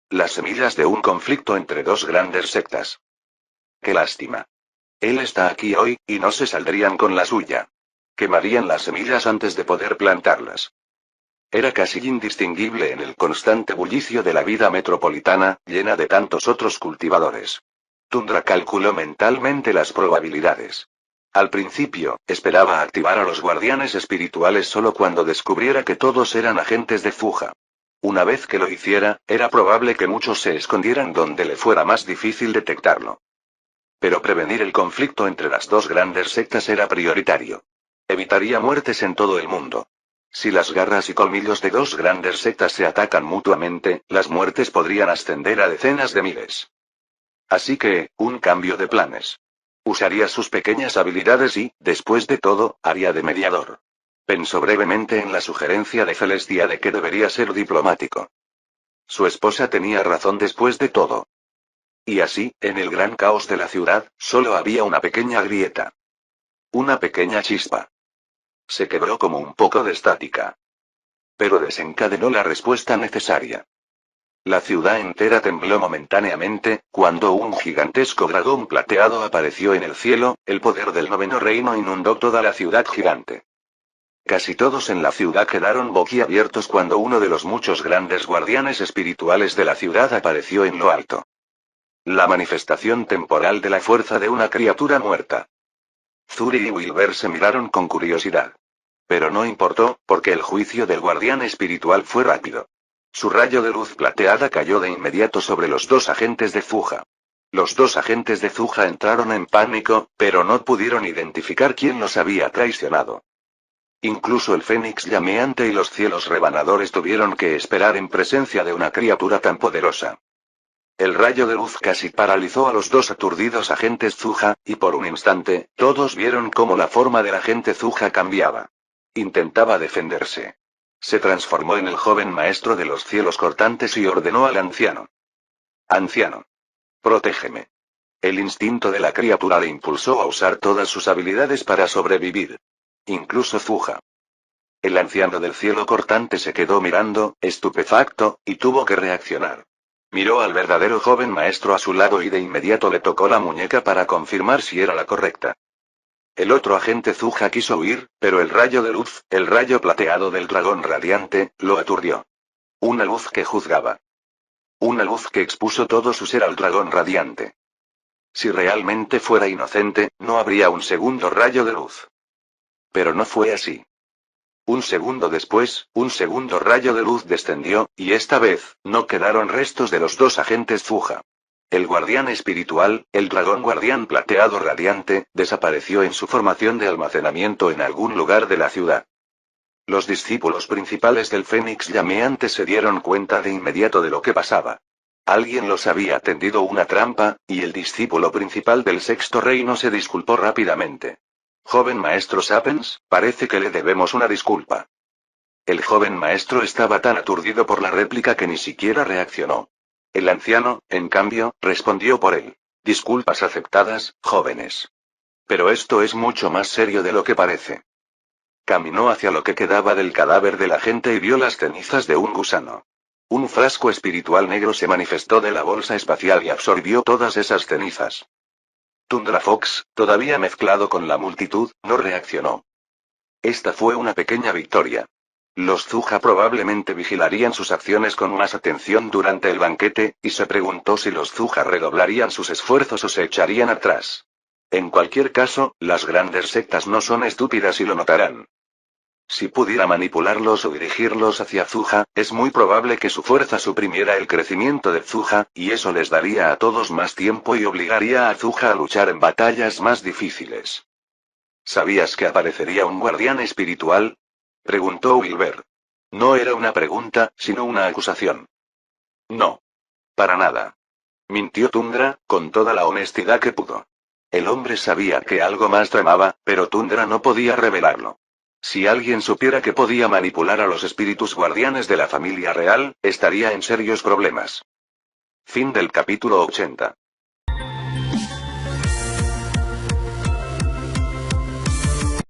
Las semillas de un conflicto entre dos grandes sectas. Qué lástima. Él está aquí hoy, y no se saldrían con la suya. Quemarían las semillas antes de poder plantarlas. Era casi indistinguible en el constante bullicio de la vida metropolitana, llena de tantos otros cultivadores. Tundra calculó mentalmente las probabilidades. Al principio, esperaba activar a los guardianes espirituales solo cuando descubriera que todos eran agentes de Fuja. Una vez que lo hiciera, era probable que muchos se escondieran donde le fuera más difícil detectarlo. Pero prevenir el conflicto entre las dos grandes sectas era prioritario. Evitaría muertes en todo el mundo. Si las garras y colmillos de dos grandes sectas se atacan mutuamente, las muertes podrían ascender a decenas de miles. Así que, un cambio de planes. Usaría sus pequeñas habilidades y, después de todo, haría de mediador. Pensó brevemente en la sugerencia de Celestia de que debería ser diplomático. Su esposa tenía razón después de todo. Y así, en el gran caos de la ciudad, solo había una pequeña grieta. Una pequeña chispa. Se quebró como un poco de estática. Pero desencadenó la respuesta necesaria. La ciudad entera tembló momentáneamente, cuando un gigantesco dragón plateado apareció en el cielo, el poder del noveno reino inundó toda la ciudad gigante. Casi todos en la ciudad quedaron boquiabiertos cuando uno de los muchos grandes guardianes espirituales de la ciudad apareció en lo alto. La manifestación temporal de la fuerza de una criatura muerta. Zuri y Wilber se miraron con curiosidad. Pero no importó, porque el juicio del guardián espiritual fue rápido. Su rayo de luz plateada cayó de inmediato sobre los dos agentes de Fuja. Los dos agentes de Zuja entraron en pánico, pero no pudieron identificar quién los había traicionado. Incluso el Fénix llameante y los cielos rebanadores tuvieron que esperar en presencia de una criatura tan poderosa. El rayo de luz casi paralizó a los dos aturdidos agentes Zuja, y por un instante, todos vieron cómo la forma del agente Zuja cambiaba. Intentaba defenderse. Se transformó en el joven maestro de los cielos cortantes y ordenó al anciano. Anciano. Protégeme. El instinto de la criatura le impulsó a usar todas sus habilidades para sobrevivir. Incluso Zuja. El anciano del cielo cortante se quedó mirando, estupefacto, y tuvo que reaccionar. Miró al verdadero joven maestro a su lado y de inmediato le tocó la muñeca para confirmar si era la correcta. El otro agente Zuja quiso huir, pero el rayo de luz, el rayo plateado del dragón radiante, lo aturdió. Una luz que juzgaba. Una luz que expuso todo su ser al dragón radiante. Si realmente fuera inocente, no habría un segundo rayo de luz. Pero no fue así. Un segundo después, un segundo rayo de luz descendió, y esta vez, no quedaron restos de los dos agentes Zuja. El guardián espiritual, el dragón guardián plateado radiante, desapareció en su formación de almacenamiento en algún lugar de la ciudad. Los discípulos principales del Fénix llameante se dieron cuenta de inmediato de lo que pasaba. Alguien los había tendido una trampa, y el discípulo principal del Sexto Reino se disculpó rápidamente. Joven maestro Sapiens, parece que le debemos una disculpa. El joven maestro estaba tan aturdido por la réplica que ni siquiera reaccionó. El anciano, en cambio, respondió por él. Disculpas aceptadas, jóvenes. Pero esto es mucho más serio de lo que parece. Caminó hacia lo que quedaba del cadáver de la gente y vio las cenizas de un gusano. Un frasco espiritual negro se manifestó de la bolsa espacial y absorbió todas esas cenizas. Tundra Fox, todavía mezclado con la multitud, no reaccionó. Esta fue una pequeña victoria. Los Zuja probablemente vigilarían sus acciones con más atención durante el banquete, y se preguntó si los Zuja redoblarían sus esfuerzos o se echarían atrás. En cualquier caso, las grandes sectas no son estúpidas y lo notarán. Si pudiera manipularlos o dirigirlos hacia Zuja, es muy probable que su fuerza suprimiera el crecimiento de Zuja, y eso les daría a todos más tiempo y obligaría a Zuja a luchar en batallas más difíciles. ¿Sabías que aparecería un guardián espiritual? Preguntó Wilber. No era una pregunta, sino una acusación. No. Para nada. Mintió Tundra, con toda la honestidad que pudo. El hombre sabía que algo más tramaba, pero Tundra no podía revelarlo. Si alguien supiera que podía manipular a los espíritus guardianes de la familia real, estaría en serios problemas. Fin del capítulo 80.